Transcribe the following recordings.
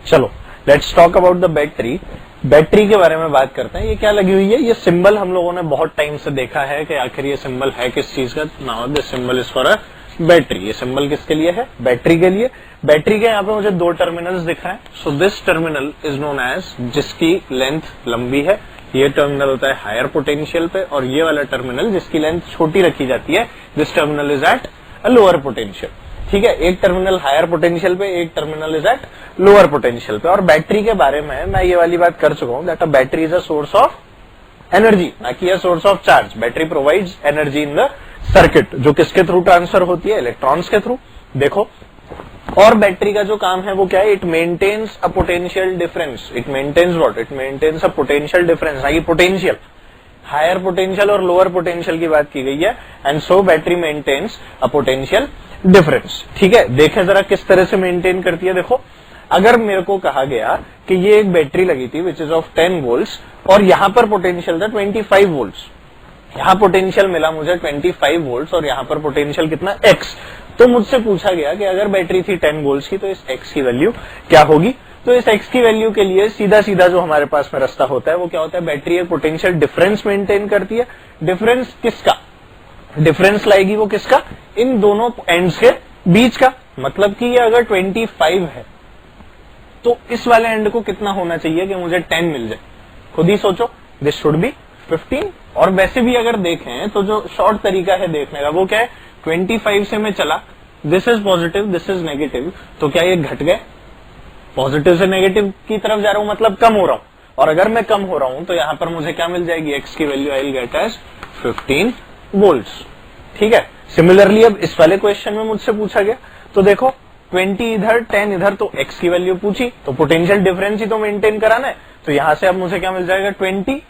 चलो let's talk about the battery. Battery के बारे में बात करते हैं। ये क्या लगी हुई है, ये सिंबल हम लोगों ने बहुत टाइम से देखा है कि आखिर ये सिंबल है किस चीज का। Now this symbol is for a battery. ये सिंबल किसके लिए है, बैटरी के लिए। बैटरी के यहाँ पे मुझे दो टर्मिनल्स दिख रहे हैं। So this terminal is known as, जिसकी लेंथ लंबी है, ये टर्मिनल होता है हायर पोटेंशियल पे, और ये वाला टर्मिनल जिसकी लेंथ छोटी रखी जाती है, this terminal is at a lower potential. ठीक है, एक टर्मिनल हायर पोटेंशियल पे, एक terminal is at lower potential पे। और बैटरी के बारे में मैं ये वाली बात कर चुका हूं that a battery is a source of energy, ना कि a source of charge. Battery provides energy in the circuit, जो किसके थ्रू ट्रांसफर होती है, इलेक्ट्रॉन्स के थ्रू। देखो, और बैटरी का जो काम है वो क्या है, it maintains a potential difference. It maintains what, it maintains a potential difference, ना कि पोटेंशियल। हायर पोटेंशियल और लोअर पोटेंशियल की बात की गई है, and so battery maintains a potential difference. ठीक है, देखें जरा किस तरह से मेंटेन करती है। देखो, अगर मेरे को कहा गया कि ये एक बैटरी लगी थी विच इज ऑफ 10 वोल्ट्स, और यहां पर पोटेंशियल था 25 वोल्ट्स, यहां पोटेंशियल मिला मुझे 25 वोल्ट्स, और यहां पर पोटेंशियल कितना, x। तो मुझसे पूछा गया कि अगर बैटरी थी 10 वोल्ट्स की, तो इस x की वैल्यू क्या होगी। तो इस x की वैल्यू के लिए सीधा सीधा जो हमारे पास में रास्ता होता है वो क्या होता है, बैटरी एक पोटेंशियल डिफरेंस मेंटेन करती है। डिफरेंस किसका, डिफरेंस लाएगी वो किसका, इन दोनों एंड्स के बीच का। मतलब कि ये अगर 25 है तो इस वाले एंड को कितना होना चाहिए कि मुझे 10 मिल जाए। खुद ही सोचो, दिस शुड बी 15। और वैसे भी अगर देखें तो जो शॉर्ट तरीका है देखने का वो क्या है, 25 से मैं चला, this is positive, this is negative, तो क्या ये घट गए, पॉजिटिव से नेगेटिव की तरफ जा रहा हूं, मतलब कम हो रहा हूं। और अगर मैं कम हो रहा हूं तो यहां पर मुझे क्या मिल जाएगी, एक्स की value I will get as 15 volts. ठीक है, सिमिलरली अब इस वाले क्वेश्चन में मुझसे पूछा गया, तो देखो 20 इधर 10 इधर, तो एक्स की वैल्यू पूछी, तो पोटेंशियल डिफरेंस ही तो मेंटेन कराना है। तो यहां से अब मुझे क्या मिल जाएगा, 20।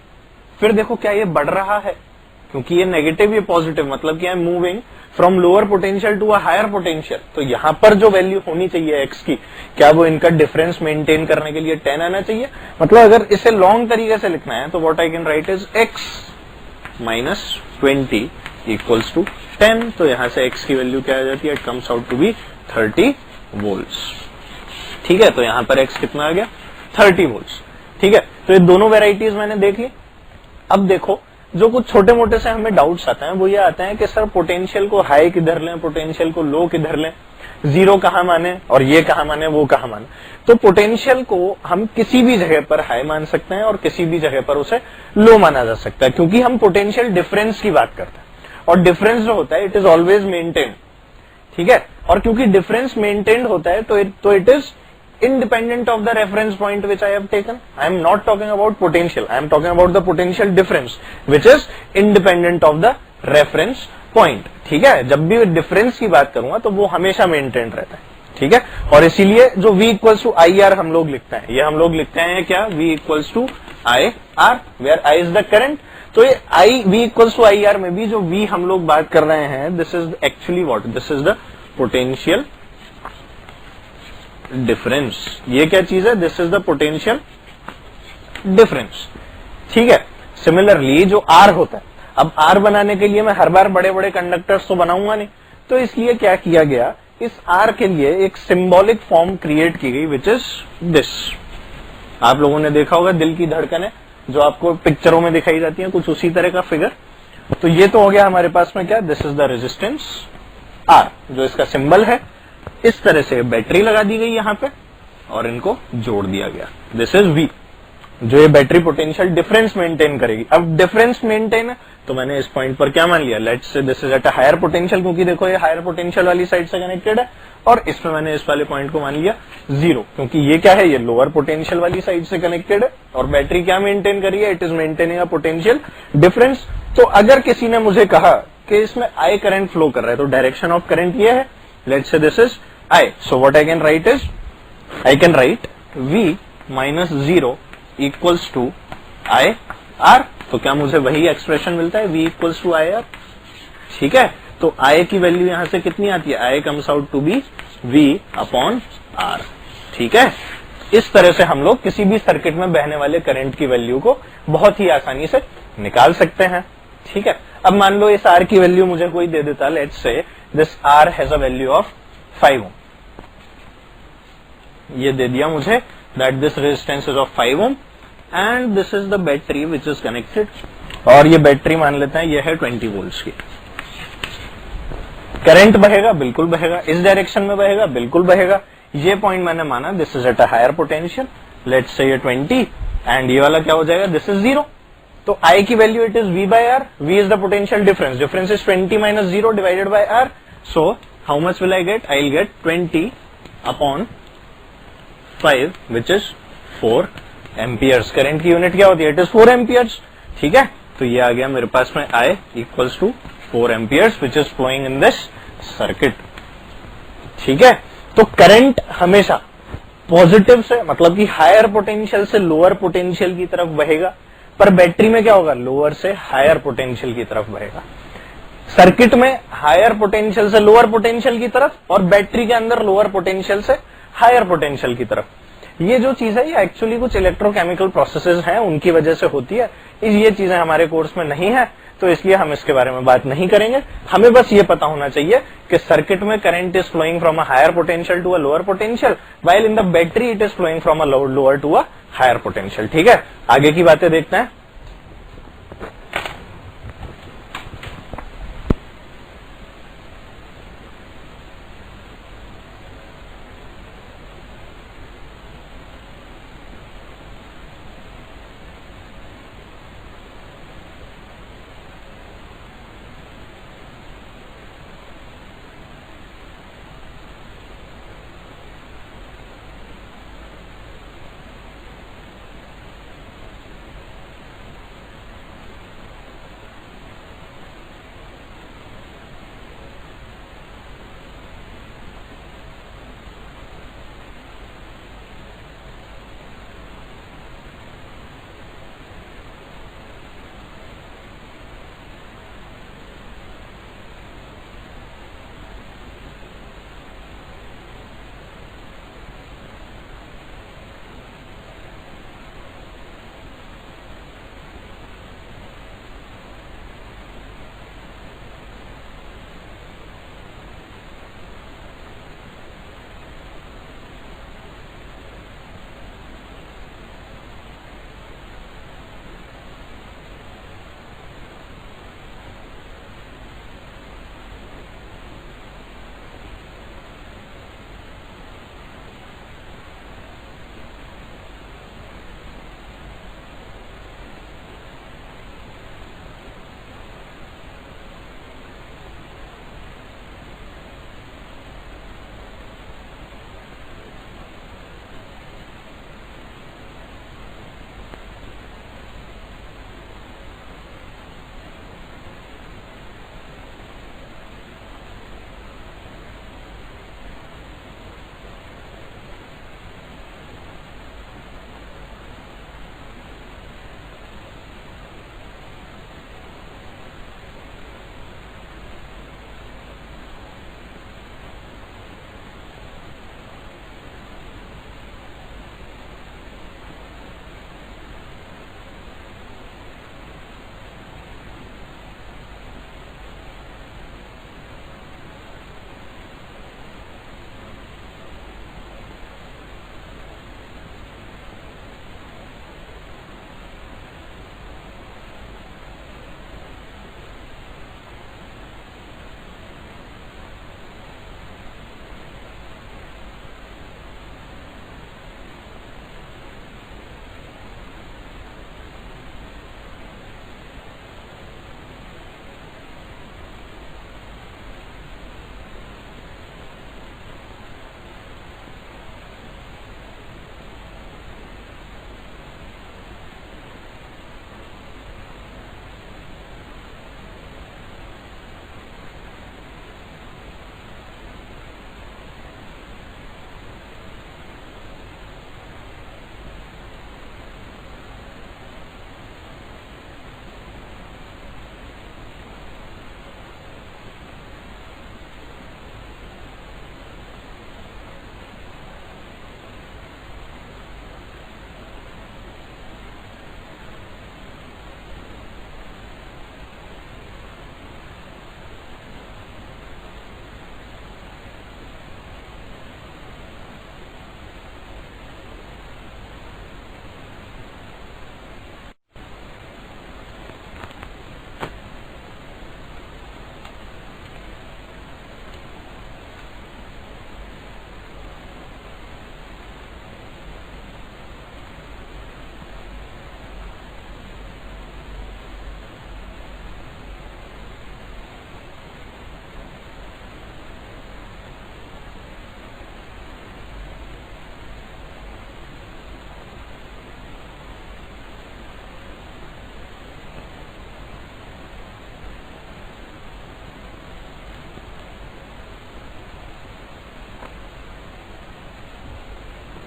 फिर देखो क्या ये बढ़ रहा है, क्योंकि ये नेगेटिव ये पॉजिटिव, मतलब कि I am moving from lower potential to a higher potential. तो यहां पर जो वैल्यू होनी चाहिए एक्स की, क्या वो इनका डिफरेंस मेंटेन करने के लिए 10 आना चाहिए। मतलब अगर इसे लॉन्ग तरीके से लिखना है तो what I can write is x minus 20 equals to 10। तो यहां से एक्स की वैल्यू क्या आ जाती है, it comes out to be 30 volts. ठीक है, तो यहां पर एक्स कितना आ गया, 30 वोल्ट्स। ठीक है, तो ये दोनों वेराइटीज मैंने देख ली। अब देखो, जो कुछ छोटे मोटे से हमें डाउट्स आते हैं वो ये आते हैं कि सर पोटेंशियल को हाई किधर लें, पोटेंशियल को लो किधर लें, जीरो कहां माने और ये कहां माने, वो कहां माने। तो पोटेंशियल को हम किसी भी जगह पर हाई मान सकते हैं और किसी भी जगह पर उसे लो माना जा सकता है, क्योंकि हम पोटेंशियल डिफरेंस की बात करते हैं, और डिफरेंस जो होता है इट इज ऑलवेज मेंटेन। ठीक है, और क्योंकि डिफरेंस मेंटेन्ड होता है तो it is independent of the reference point which I have taken. I am not talking about potential. I am talking about the potential difference which is independent of the reference point. ठीक है, जब भी difference की बात करूंगा तो वो हमेशा मेंटेन रहता है। ठीक है, और इसीलिए जो V equals to I R हम लोग लिखते हैं, ये हम लोग लिखते हैं क्या, V equals to I R, where I is the current. तो ये V equals to I R में भी जो V हम लोग बात कर रहे हैं, this is actually what, this is the potential difference. ये क्या चीज है, this is the potential difference. ठीक है, सिमिलरली जो आर होता है, अब आर बनाने के लिए मैं हर बार बड़े बड़े कंडक्टर्स तो बनाऊंगा नहीं, तो इसलिए क्या किया गया, इस आर के लिए एक सिंबॉलिक फॉर्म क्रिएट की गई विच इज दिस। आप लोगों ने देखा होगा दिल की धड़कनें जो आपको पिक्चरों में दिखाई जाती है, कुछ उसी तरह का फिगर। तो ये तो हो गया हमारे पास में क्या, this is the resistance R, जो इसका सिंबल है। इस तरह से बैटरी लगा दी गई यहां पे और इनको जोड़ दिया गया, दिस इज V, जो ये बैटरी पोटेंशियल डिफरेंस मेंटेन करेगी। अब डिफरेंस मेंटेन है तो मैंने इस पॉइंट पर क्या मान लिया, let's say this is at a higher potential, क्योंकि देखो ये हायर पोटेंशियल वाली साइड से कनेक्टेड है, और इसमें मैंने इस वाले पॉइंट को मान लिया 0, क्योंकि ये क्या है, ये लोअर पोटेंशियल वाली साइड से कनेक्टेड है। और बैटरी क्या मेंटेन कर रही है, it is maintaining a potential difference. तो अगर किसी ने मुझे कहा कि इसमें I करंट फ्लो कर रहा है, तो डायरेक्शन ऑफ करंट ये है, let's say this is I. So what I can write is, I can write V minus 0 equals to I R. तो क्या मुझे वही एक्सप्रेशन मिलता है, V equals to I R। ठीक है, तो I की वैल्यू यहां से कितनी आती है, I comes out to be V upon R। ठीक है, इस तरह से हम लोग किसी भी सर्किट में बहने वाले करंट की वैल्यू को बहुत ही आसानी से निकाल सकते हैं। ठीक है, अब मान लो इस R की वैल्यू मुझे कोई दे देता, let's say this R has a value of 5 ओम, ये दे दिया मुझे that this resistance is of 5 ohm and this is the battery which is connected. और ये बैटरी मान लेते हैं ये है 20 वोल्ट्स की। करंट बहेगा, बिल्कुल बहेगा। इस डायरेक्शन में बहेगा, बिल्कुल बहेगा। ये पॉइंट मैंने माना this is at a higher potential, let's say ये 20 एंड ये वाला क्या हो जाएगा, दिस इज 0। तो I की value it is V by R. V is the potential difference, difference is 20 minus 0 divided by R। So how much will I get, I will get 20 upon 5 which is 4 amperes. Current की unit क्या होती है, it is 4 amperes. ठीक है, तो ये आ गया मेरे पास में I equals to 4 amperes which is flowing in this circuit. ठीक है, तो करंट हमेशा पॉजिटिव से मतलब कि हायर पोटेंशियल से लोअर पोटेंशियल की तरफ बहेगा, पर बैटरी में क्या होगा, लोअर से हायर पोटेंशियल की तरफ बहेगा। सर्किट में हायर पोटेंशियल से लोअर पोटेंशियल की तरफ, और बैटरी के अंदर लोअर पोटेंशियल से हायर पोटेंशियल की तरफ। ये जो चीज है ये एक्चुअली कुछ इलेक्ट्रोकेमिकल प्रोसेसेस हैं, उनकी वजह से होती है। ये चीजें हमारे कोर्स में नहीं है, तो इसलिए हम इसके बारे में बात नहीं करेंगे। हमें बस ये पता होना चाहिए कि सर्किट में current is flowing from a higher potential to a lower potential, while in the battery it is flowing from a lower to a higher potential. ठीक है, आगे की बातें देखते हैं।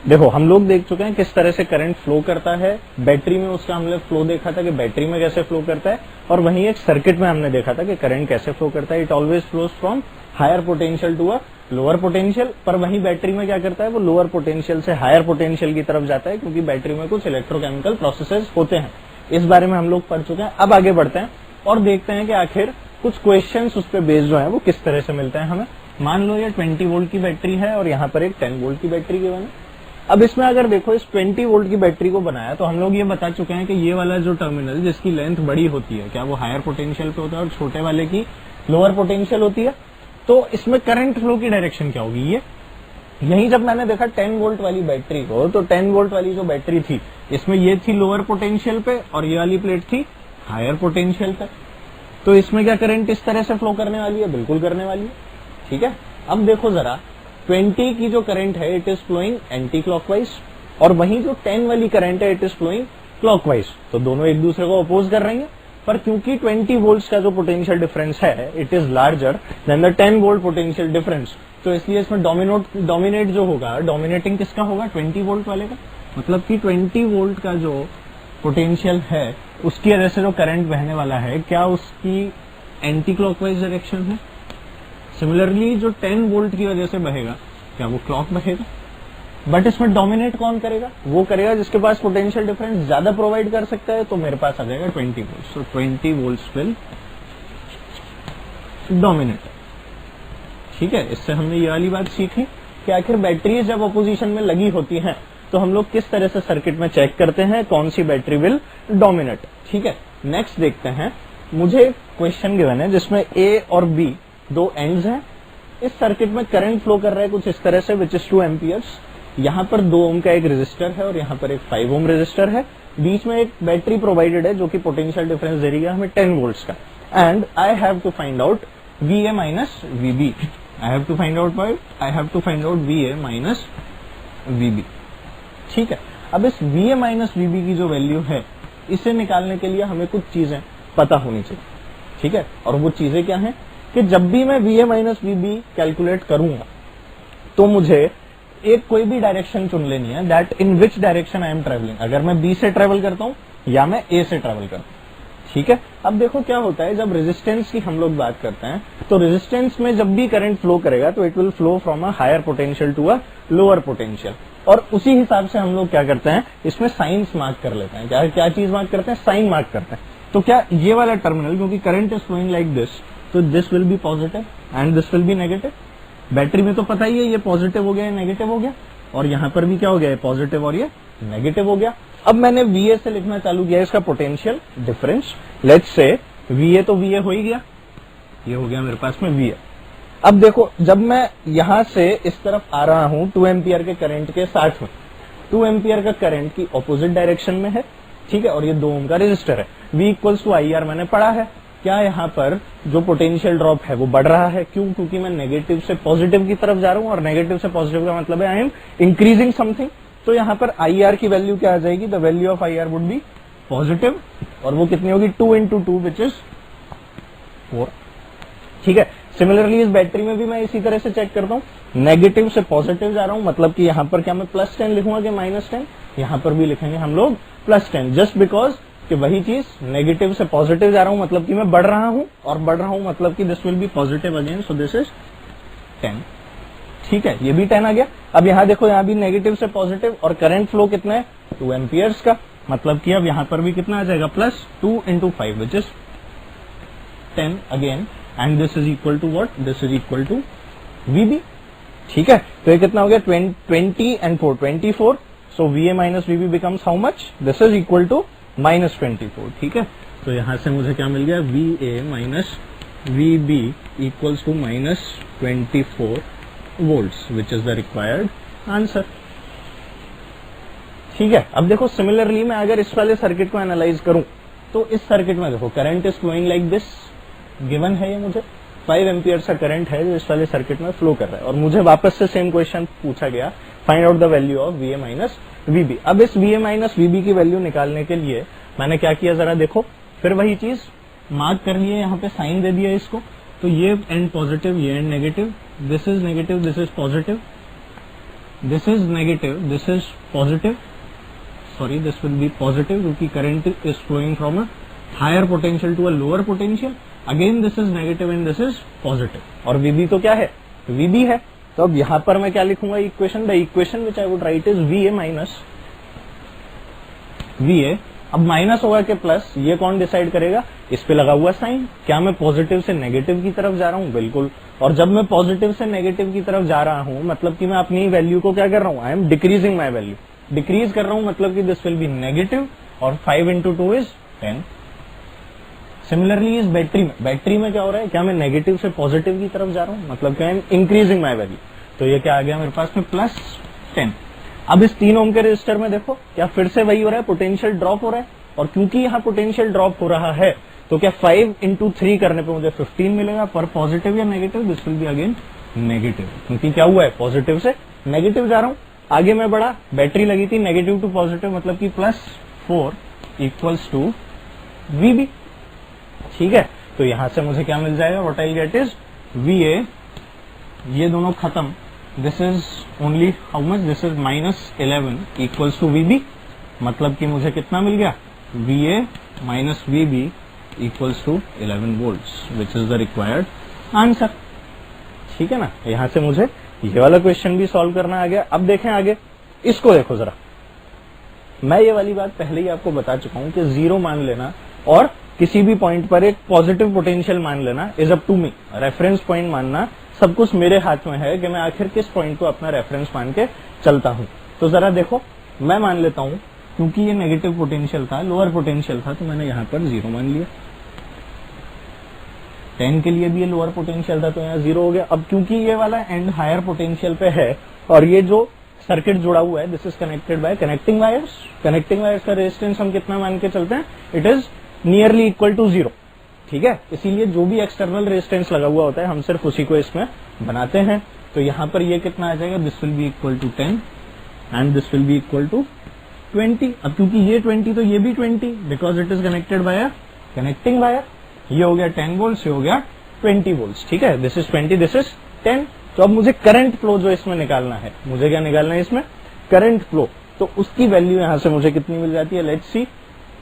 देखो हम लोग देख चुके हैं किस तरह से करंट फ्लो करता है बैटरी में, उसका हमने फ्लो देखा था कि बैटरी में कैसे फ्लो करता है, और वहीं एक सर्किट में हमने देखा था कि करंट कैसे फ्लो करता है। It always flows from higher potential to a lower potential, पर वहीं बैटरी में क्या करता है, वो लोअर पोटेंशियल से हायर पोटेंशियल की तरफ जाता है, क्योंकि बैटरी में कुछ इलेक्ट्रोकेमिकल प्रोसेसेस होते हैं। इस बारे में हम लोग पढ़ चुके हैं। अब आगे बढ़ते हैं और देखते हैं कि आखिर कुछ क्वेश्चंस उस पर बेस्ड जो है वो किस तरह से मिलते हैं हमें। मान लो ये 20 वोल्ट की बैटरी है और यहाँ पर एक 10 वोल्ट की बैटरी गिवन है। अब इसमें अगर देखो इस 20 वोल्ट की बैटरी को बनाया तो हम लोग ये बता चुके हैं कि ये वाला जो टर्मिनल जिसकी लेंथ बड़ी होती है, क्या वो हायर पोटेंशियल पे होता है और छोटे वाले की लोअर पोटेंशियल होती है। तो इसमें करंट फ्लो की डायरेक्शन क्या होगी, ये यही जब मैंने देखा 10 वोल्ट वाली बैटरी को, तो 10 वोल्ट वाली जो बैटरी थी इसमें ये थी लोअर पोटेंशियल पे और ये वाली प्लेट थी हायर पोटेंशियल पे। तो इसमें क्या करंट इस तरह से फ्लो करने वाली है, बिल्कुल करने वाली है। ठीक है, अब देखो जरा 20 की जो करंट है it is flowing anti clockwise, और वहीं जो 10 वाली करंट है इट इज फ्लोइंग क्लॉकवाइज। तो दोनों एक दूसरे को अपोज कर रही है, पर क्योंकि 20 वोल्ट का जो पोटेंशियल डिफरेंस है it is larger than the 10 volt potential difference, तो इसलिए इसमें डोमिनेट जो होगा, डोमिनेटिंग किसका होगा, 20 वोल्ट वाले का। मतलब कि 20 वोल्ट का जो पोटेंशियल है उसकी वजह से जो करंट बहने वाला है, क्या उसकी एंटी क्लॉकवाइज डायरेक्शन है। सिमिलरली जो 10 वोल्ट की वजह से बहेगा, क्या वो क्लॉक बहेगा। बट इसमें डोमिनेट कौन करेगा, वो करेगा जिसके पास पोटेंशियल डिफरेंस ज्यादा प्रोवाइड कर सकता है। तो मेरे पास आ जाएगा 20 volt, so 20 volt will dominate. ठीक है, इससे हमने ये वाली बात सीखी कि आखिर बैटरी जब अपोजिशन में लगी होती हैं तो हम लोग किस तरह से सर्किट में चेक करते हैं कौन सी बैटरी विल डोमिनेट। ठीक है, नेक्स्ट देखते हैं। मुझे क्वेश्चन गिवन है जिसमें ए और बी दो एंड्स हैं। इस सर्किट में करंट फ्लो कर रहा है कुछ इस तरह से, विच इज 2 एम्पियर्स। यहाँ पर 2 ओम का एक रेजिस्टर है और यहाँ पर एक 5 ओम रेजिस्टर है। बीच में एक बैटरी प्रोवाइडेड है जो कि पोटेंशियल डिफरेंस दे रही है हमें 10 वोल्ट्स का। And I have to find out VA minus VB। I have to find out VA minus VB। ठीक है, अब इस VA माइनस VB की जो वैल्यू है इसे निकालने के लिए हमें कुछ चीजें पता होनी चाहिए। ठीक है, और वो चीजें क्या हैं कि जब भी मैं VA माइनस VB कैलकुलेट करूंगा तो मुझे एक कोई भी डायरेक्शन चुन लेनी है, that in which direction I am travelling. अगर मैं B से ट्रेवल करता हूं या मैं A से ट्रेवल करता हूं। ठीक है, अब देखो क्या होता है जब रेजिस्टेंस की हम लोग बात करते हैं तो रेजिस्टेंस में जब भी करंट फ्लो करेगा तो it will flow from a higher potential to a lower potential, और उसी हिसाब से हम लोग क्या करते हैं इसमें साइंस मार्क कर लेते हैं। क्या चीज मार्क करते हैं, साइन मार्क करते हैं। तो क्या ये वाला टर्मिनल, क्योंकि current is flowing like this, तो this will be positive and this will be negative. Battery में तो पता ही है ये पॉजिटिव हो गया, ये नेगेटिव हो गया, और यहाँ पर भी क्या हो गया, पॉजिटिव और ये नेगेटिव हो गया। अब मैंने VA से लिखना चालू किया इसका potential difference. Let's say VA तो VA हो ही गया, ये हो गया मेरे पास में VA। अब देखो जब मैं यहां से इस तरफ आ रहा हूं 2 एम्पियर के करंट के साथ में, 2 एम्पियर का करंट की ऑपोजिट डायरेक्शन में है। ठीक है, और ये 2 ओम का रेजिस्टर है। V इक्वल्स टू IR मैंने पढ़ा है। क्या यहाँ पर जो पोटेंशियल ड्रॉप है वो बढ़ रहा है, क्यों, क्योंकि मैं नेगेटिव से पॉजिटिव की तरफ जा रहा हूं, और नेगेटिव से पॉजिटिव का मतलब है आई एम इंक्रीजिंग समथिंग। तो यहाँ पर IR की वैल्यू क्या आ जाएगी, the value of IR would be positive, और वो कितनी होगी 2 into 2 विच इज 4। ठीक है, सिमिलरली इस बैटरी में भी मैं इसी तरह से चेक करता हूँ, नेगेटिव से पॉजिटिव जा रहा हूं, मतलब कि यहाँ पर क्या मैं +10 लिखूंगा कि -10, यहाँ पर भी लिखेंगे हम लोग +10, जस्ट बिकॉज कि वही चीज नेगेटिव से पॉजिटिव जा रहा हूं मतलब कि मैं बढ़ रहा हूं, और बढ़ रहा हूं मतलब कि this will be positive again, so this is 10। ठीक है, ये भी 10 आ गया। अब यहाँ देखो, यहाँ भी नेगेटिव से पॉजिटिव, और करंट फ्लो कितना है 2 एम्पियर्स का, मतलब कि अब यहाँ पर भी कितना आ जाएगा, +2 into 5 which is 10 again, and this is equal to what, this is equal to VB। ठीक है, तो ये कितना हो गया 20 and 4 24, so VA minus VB becomes how much, this is equal to -24। ठीक है, तो यहां से मुझे क्या मिल गया, VA minus VB equals to -24 volts, which is the required answer। ठीक है, अब देखो सिमिलरली मैं अगर इस वाले सर्किट को एनालाइज करूं तो इस सर्किट में देखो current is flowing like this, given है ये मुझे 5 एम्पियर का करंट है जो इस वाले सर्किट में फ्लो कर रहा है, और मुझे वापस से सेम क्वेश्चन पूछा गया, find out the value of VA minus VB। अब इस VA माइनस VB की वैल्यू निकालने के लिए मैंने क्या किया, जरा देखो, फिर वही चीज मार्क कर लिए, यहाँ पे साइन दे दिया इसको, तो ये एंड पॉजिटिव, ये end negative, this is negative, this is positive. This is negative, this is positive, sorry this will be positive क्योंकि current is flowing from a higher potential to a lower potential, again this is negative and this is positive, और VB तो क्या है, वीबी है। तो अब यहां पर मैं क्या लिखूंगा equation, the equation which I would write is V A minus V A. अब माइनस होगा कि प्लस, ये कौन डिसाइड करेगा, इस पे लगा हुआ साइन, क्या मैं पॉजिटिव से नेगेटिव की तरफ जा रहा हूं, बिल्कुल। और जब मैं पॉजिटिव से नेगेटिव की तरफ जा रहा हूं मतलब कि मैं अपनी वैल्यू को क्या कर रहा हूं, I am decreasing my value, decrease कर रहा हूं, मतलब कि दिस विल बी नेगेटिव, और 5 into 2 is 10। सिमिलरली इस बैटरी में क्या हो रहा है, क्या मैं नेगेटिव से पॉजिटिव की तरफ जा रहा हूं, मतलब क्या I am increasing my value, तो ये क्या आ गया मेरे पास में +10। अब इस 3 ओम के रेजिस्टर में देखो क्या फिर से वही हो रहा है, पोटेंशियल ड्रॉप हो रहा है, और क्योंकि यहाँ पोटेंशियल ड्रॉप हो रहा है तो क्या 5 into 3 करने पे मुझे 15 मिलेगा, पर पॉजिटिव या negative, this will be again negative, क्योंकि क्या हुआ है, पॉजिटिव से नेगेटिव जा रहा हूं। आगे मैं बढ़ा, बैटरी लगी थी नेगेटिव टू पॉजिटिव, मतलब कि +4 इक्वल्स टू VB, ठीक है। तो यहां से मुझे क्या मिल जाएगा, what I get is VA, ये दोनों खत्म, this is only how much, this is -11 equals to VB, मतलब कि मुझे कितना मिल गया, VA minus VB equals to 11 volts, which is the required answer, ठीक है ना। यहां से मुझे ये वाला क्वेश्चन भी सॉल्व करना आ गया। अब देखें आगे, इसको देखो जरा, मैं ये वाली बात पहले ही आपको बता चुका हूं कि 0 मान लेना और किसी भी पॉइंट पर एक पॉजिटिव पोटेंशियल मान लेना is up to me, reference point मानना सब कुछ मेरे हाथ में है कि मैं आखिर किस पॉइंट को अपना रेफरेंस मान के चलता हूं। तो जरा देखो, मैं मान लेता हूं क्योंकि ये नेगेटिव पोटेंशियल था, लोअर पोटेंशियल था, तो मैंने यहां पर 0 मान लिया। 10 के लिए भी ये लोअर पोटेंशियल था तो यहाँ 0 हो गया। अब क्योंकि ये वाला एंड हायर पोटेंशियल पे है और ये जो सर्किट जुड़ा हुआ है, this is connected by connecting wires, connecting wires का रेजिस्टेंस हम कितना मान के चलते हैं, it is nearly equal to 0, ठीक है। इसीलिए जो भी एक्सटर्नल रेजिस्टेंस लगा हुआ होता है हम सिर्फ उसी को इसमें बनाते हैं। तो यहाँ पर ये कितना आ जाएगा, this will be equal to 10 and this will be equal to 20। अब क्योंकि ये 20 तो ये भी 20, because it is connected by a connecting wire. ये हो गया 10 वोल्ट, ये हो गया 20 वोल्ट, ठीक है। This is 20, this is 10। तो अब मुझे करंट फ्लो जो इसमें निकालना है, मुझे क्या निकालना है इसमें, करंट फ्लो। तो उसकी वैल्यू यहां से मुझे कितनी मिल जाती है, लेट्स सी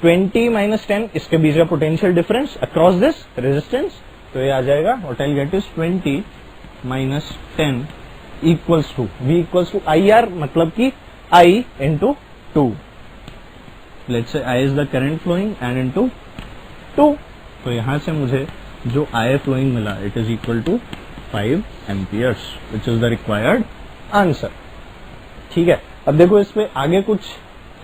20 - 10, इसके बीच का potential difference across this resistance, तो ये आ जाएगा what I get is 20 - 10 equals to V equals to IR, मतलब कि I into 2, let's say I is the current flowing and into 2। तो यहां से मुझे जो I फ्लोइंग मिला, it is equal to 5 amperes, which is the required answer, ठीक है। अब देखो इस पे आगे कुछ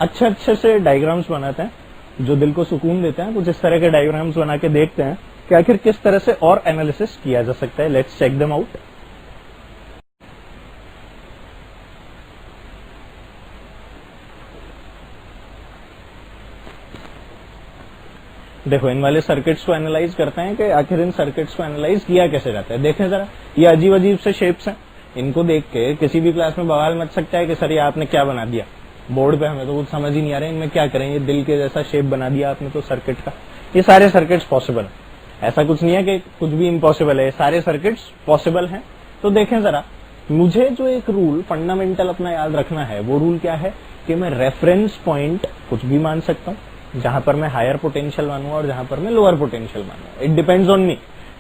अच्छे से डायग्राम्स बनाते हैं जो दिल को सुकून देते हैं। कुछ इस तरह के डायग्राम्स बना के देखते हैं कि आखिर किस तरह से और एनालिसिस किया जा सकता है। Let's check them out. देखो इन वाले सर्किट्स को एनालाइज करते हैं कि आखिर इन सर्किट्स को एनालाइज किया कैसे जाता है। देखें जरा, ये अजीब अजीब से शेप्स हैं, इनको देख के किसी भी क्लास में बवाल मच सकता है कि सर ये आपने क्या बना दिया बोर्ड पे, हमें तो कुछ समझ ही नहीं आ रहा है इनमें क्या करें, ये दिल के जैसा शेप बना दिया आपने तो सर्किट का। ये सारे सर्किट्स पॉसिबल है, ऐसा कुछ नहीं है कि कुछ भी इम्पॉसिबल है, ये सारे सर्किट्स पॉसिबल हैं। तो देखें जरा, मुझे जो एक रूल फंडामेंटल अपना याद रखना है, वो रूल क्या है कि मैं रेफरेंस पॉइंट कुछ भी मान सकता हूं, जहां पर मैं हायर पोटेंशियल मानूंगा और जहां पर मैं लोअर पोटेंशियल मानूंगा। It depends on me,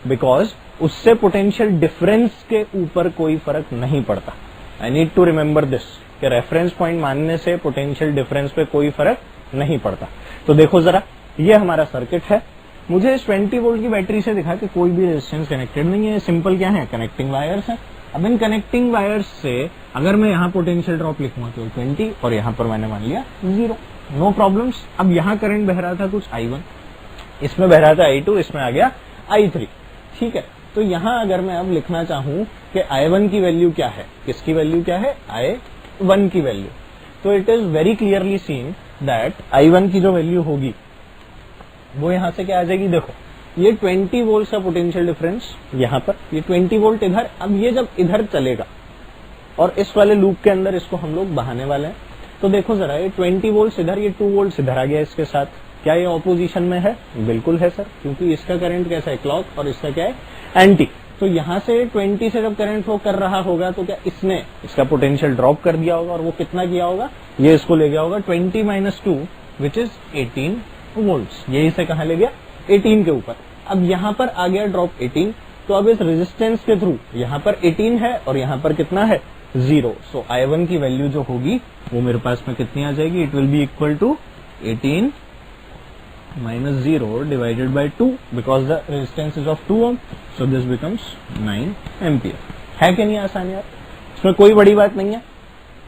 because उससे पोटेंशियल डिफरेंस के ऊपर कोई फर्क नहीं पड़ता। I need to remember this कि रेफरेंस पॉइंट मानने से पोटेंशियल डिफरेंस पे कोई फर्क नहीं पड़ता। तो देखो जरा, ये हमारा सर्किट है, मुझे इस 20 वोल्ट की बैटरी से दिखा कि कोई भी रेजिस्टेंस कनेक्टेड नहीं है, सिंपल क्या है, कनेक्टिंग वायर्स है। अब इन कनेक्टिंग वायर्स से अगर मैं यहाँ पोटेंशियल ड्रॉप लिखूंगा तो 20 और यहाँ पर मैंने मान लिया 0, नो प्रॉब्लम्स। अब यहाँ करंट बह रहा था कुछ I1, इसमें बह रहा था I2, इसमें आ गया I3, ठीक है। तो यहाँ अगर मैं अब लिखना चाहूं कि I1 की वैल्यू क्या है, किसकी वैल्यू क्या है, I1 की वैल्यू, तो it is very clearly seen that I1 की जो वैल्यू होगी वो यहां से क्या आ जाएगी। देखो ये 20 वोल्ट का पोटेंशियल डिफरेंस यहाँ पर, ये 20 वोल्ट इधर। अब ये जब इधर चलेगा और इस वाले लूप के अंदर इसको हम लोग बहाने वाले हैं, तो देखो जरा, ये 20 वोल्ट इधर, ये 2 वोल्ट इधर आ गया इसके साथ। क्या ये ऑपोजिशन में है? बिल्कुल है सर, क्योंकि इसका करंट कैसा है, क्लॉक, और इसका क्या है, एंटी। तो यहां से 20 से जब करंट फ्लो कर रहा होगा तो क्या इसने इसका पोटेंशियल ड्रॉप कर दिया होगा, और वो कितना किया होगा, ये इसको ले गया होगा 20 - 2 विच इज 18 वोल्ट्स। ये इसे कहां ले गया, 18 के ऊपर। अब यहां पर आ गया ड्रॉप 18, तो अब इस रेजिस्टेंस के थ्रू यहां पर 18 है और यहां पर कितना है, 0। सो I1 की वैल्यू जो होगी वो मेरे पास में कितनी आ जाएगी, it will be equal to 18 - 0 divided by 2 because the resistance is of 2 ohm, so this becomes 9 ampere. है कि नहीं आसान यार, इसमें कोई बड़ी बात नहीं है,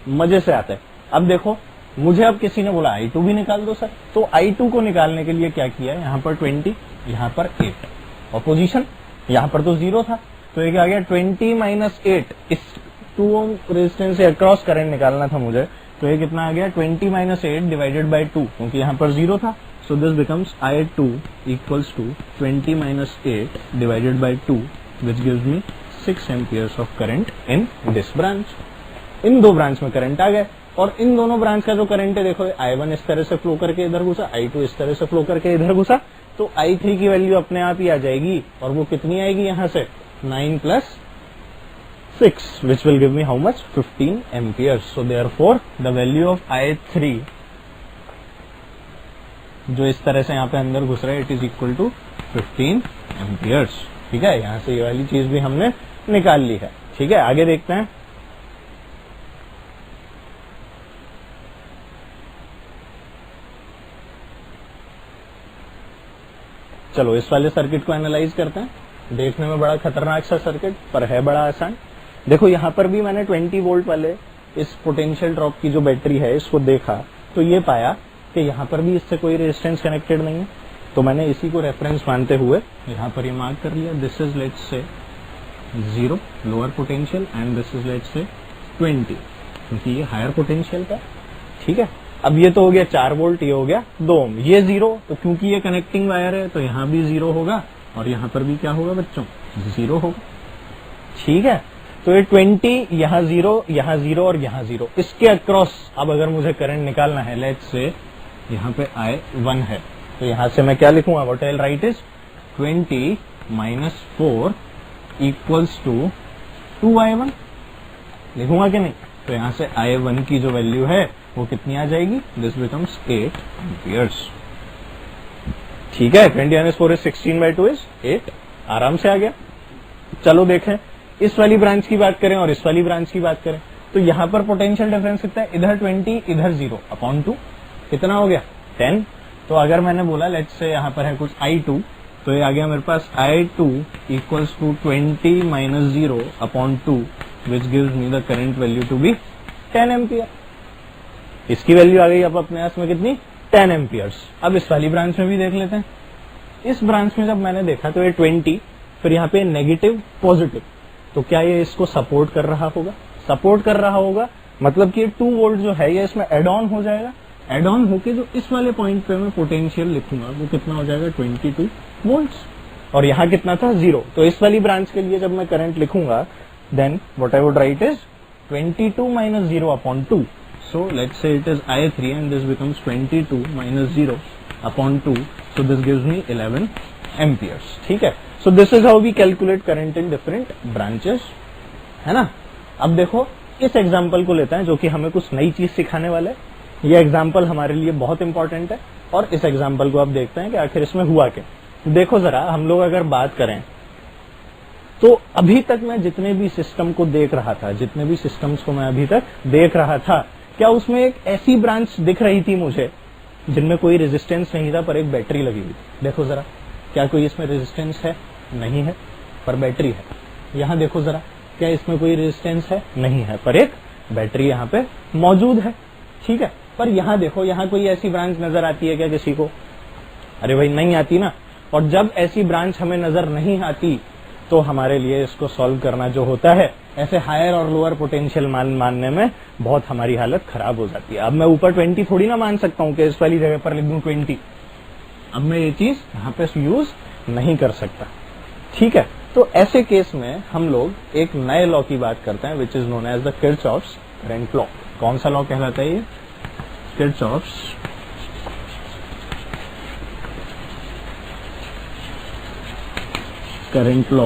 मजे से आता है। अब देखो मुझे अब किसी ने बोला I2 भी निकाल दो सर, तो I2 को निकालने के लिए क्या किया, यहाँ पर 20, यहाँ पर 8, और पोजीशन यहाँ पर तो 0 था, तो ये क्या आ गया 20 - 8, इस 2 ओम रेजिस्टेंस से अक्रॉस करंट निकालना था मुझे, तो ये कितना आ गया 20 - 8 डिवाइडेड बाय 2, क्योंकि यहाँ पर 0 था। So this becomes I2 equals to 20 - 8 divided by 2 which gives me 6 amperes of current in this branch. इन दो ब्रांच में करंट आ गए, और इन दोनों ब्रांच का जो करंट है देखो, I1 इस तरह से फ्लो करके इधर घुसा, I2 इस तरह से फ्लो करके इधर घुसा, तो I3 की वैल्यू अपने आप ही आ जाएगी, और वो कितनी आएगी यहां से 9 + 6 which will give me how much, 15 amperes. So therefore the value of I3 जो इस तरह से यहाँ पे अंदर घुस रहा है, it is equal to 15 amperes. ठीक है, यहां से ये वाली चीज भी हमने निकाल ली है। ठीक है, आगे देखते हैं। चलो इस वाले सर्किट को एनालाइज करते हैं। देखने में बड़ा खतरनाक सा सर्किट, पर है बड़ा आसान। देखो यहां पर भी मैंने 20 वोल्ट वाले इस पोटेंशियल ड्रॉप की जो बैटरी है इसको देखा, तो ये पाया कि यहां पर भी इससे कोई रेजिस्टेंस कनेक्टेड नहीं है। तो मैंने इसी को रेफरेंस मानते हुए यहां पर ये मार्क कर लिया, this is let's say 0 lower potential and this is let's से 20, क्योंकि ये हायर पोटेंशियल का। ठीक है, अब ये तो हो गया 4 वोल्ट, ये हो गया 2 ओम, ये 0, तो क्योंकि ये कनेक्टिंग वायर है तो यहां भी 0 होगा, और यहां पर भी क्या होगा बच्चों, 0 होगा। ठीक है, तो ये 20 यहाँ 0, यहाँ 0 और यहाँ 0, इसके अक्रॉस अब अगर मुझे करंट निकालना है, लेट्स से यहाँ पे I1 है, तो यहां से मैं क्या लिखूंगा, what I will write is 20 - 4 equals to 2I1 लिखूंगा कि नहीं। तो यहां से I1 की जो वैल्यू है वो कितनी आ जाएगी, दिस बिकम्स 8 एम्पियर्स। ठीक है, 20 - 4 इज 16/2 इज 8, आराम से आ गया। चलो देखें, इस वाली ब्रांच की बात करें और इस वाली ब्रांच की बात करें, तो यहां पर पोटेंशियल डिफरेंस कितना है, इधर 20 इधर 0 अपॉन 2, कितना हो गया 10। तो अगर मैंने बोला लेट्स से यहां पर है कुछ I2, तो ये आ गया मेरे पास I2 equals to 20 - 0 upon 2 which gives me the current value to be 10 ampere. इसकी वैल्यू आ गई अब अपने आप में कितनी, 10 एम्पियर्स। अब इस वाली ब्रांच में भी देख लेते हैं। इस ब्रांच में जब मैंने देखा तो ये 20, फिर यहाँ पे नेगेटिव पॉजिटिव, तो क्या ये इसको सपोर्ट कर रहा होगा, सपोर्ट कर रहा होगा, मतलब कि 2 वोल्ट जो है ये इसमें एड ऑन हो जाएगा। एड ऑन होके जो इस वाले पॉइंट पे मैं पोटेंशियल लिखूंगा वो कितना हो जाएगा 22 वोल्ट्स, और यहाँ कितना था 0। तो इस वाली ब्रांच के लिए जब मैं करंट लिखूंगा, then what I would write is 22 - 0 upon 2। So let's say it is I3 and this becomes 22 - 0 upon 2, so this gives me 11 amperes. ठीक है, so this is how we calculate current in different branches, है ना। अब देखो इस example को लेते हैं जो कि हमें कुछ नई चीज सिखाने वाला है। ये एग्जाम्पल हमारे लिए बहुत इंपॉर्टेंट है, और इस एग्जाम्पल को आप देखते हैं कि आखिर इसमें हुआ क्या। देखो जरा, हम लोग अगर बात करें तो अभी तक मैं जितने भी सिस्टम को देख रहा था, जितने भी सिस्टम्स को मैं अभी तक देख रहा था, क्या उसमें एक ऐसी ब्रांच दिख रही थी मुझे जिनमें कोई रेजिस्टेंस नहीं था पर एक बैटरी लगी हुई थी। देखो जरा, क्या कोई इसमें रेजिस्टेंस है, नहीं है, पर बैटरी है। यहाँ देखो जरा, क्या इसमें कोई रेजिस्टेंस है, नहीं है, पर एक बैटरी यहाँ पे मौजूद है। ठीक है, पर यहाँ देखो, यहाँ कोई ऐसी ब्रांच नजर आती है क्या किसी को, अरे भाई नहीं आती ना। और जब ऐसी ब्रांच हमें नजर नहीं आती तो हमारे लिए इसको सॉल्व करना जो होता है, ऐसे हायर और लोअर पोटेंशियल मानने में बहुत हमारी हालत खराब हो जाती है। अब मैं ऊपर 20 थोड़ी ना मान सकता हूं कि इस वाली जगह पर लिख दूं 20, अब मैं ये चीज यहाँ पे यूज नहीं कर सकता। ठीक है, तो ऐसे केस में हम लोग एक नए लॉ की बात करते हैं which is known as the Kirchhoff's current law. कौन सा लॉ कहलाता है ये, Kirchhoff's current law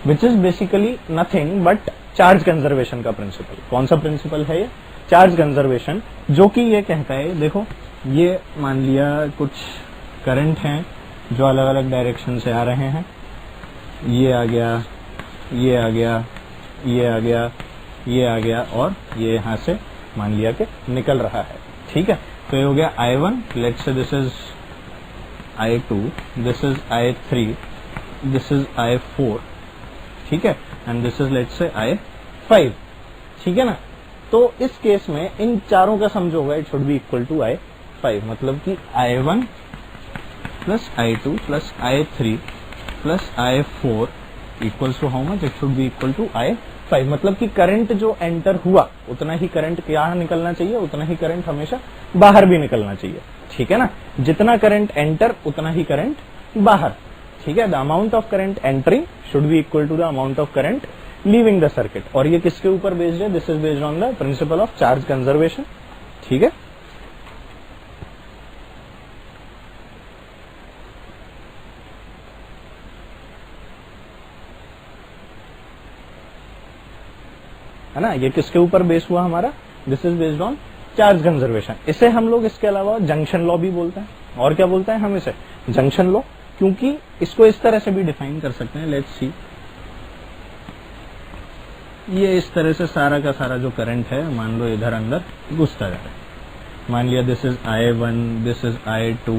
which is basically nothing but charge conservation का प्रिंसिपल। कौन सा प्रिंसिपल है ये? चार्ज कंजर्वेशन, जो कि ये कहता है, देखो ये मान लिया कुछ करंट हैं जो अलग अलग डायरेक्शन से आ रहे हैं, ये आ गया, ये आ गया, ये आ गया, ये आ गया, और ये यहां से मान लिया कि निकल रहा है। ठीक है, तो ये हो गया I1, let's say this is I2, this is I3, this is I4, ठीक है, एंड दिस इज लेट्स से I5। ठीक है ना, तो इस केस में इन चारों का सम जो होगा it should be equal to I5, मतलब कि I1 plus I2 plus I3 plus I4 equals to how much? It should be equal to I5। मतलब कि करंट जो एंटर हुआ उतना ही करंट क्या निकलना चाहिए, उतना ही करंट हमेशा बाहर भी निकलना चाहिए। ठीक है ना, जितना करंट एंटर उतना ही करंट बाहर। ठीक है, the amount of current entering should be equal to the amount of current leaving the circuit. और ये किसके ऊपर बेस्ड है? This is based on the principle of charge conservation. ठीक है, है ना, ये किसके ऊपर बेस हुआ हमारा? This is based on charge conservation. इसे हम लोग इसके अलावा जंक्शन लॉ भी बोलते हैं। और क्या बोलते हैं हम इसे? जंक्शन लॉ, क्योंकि इसको इस तरह से भी डिफाइन कर सकते हैं। लेट्स सी, ये इस तरह से सारा का सारा जो करंट है मान लो इधर अंदर घुसता जा रहा है। मान लिया this is I1, this is I2,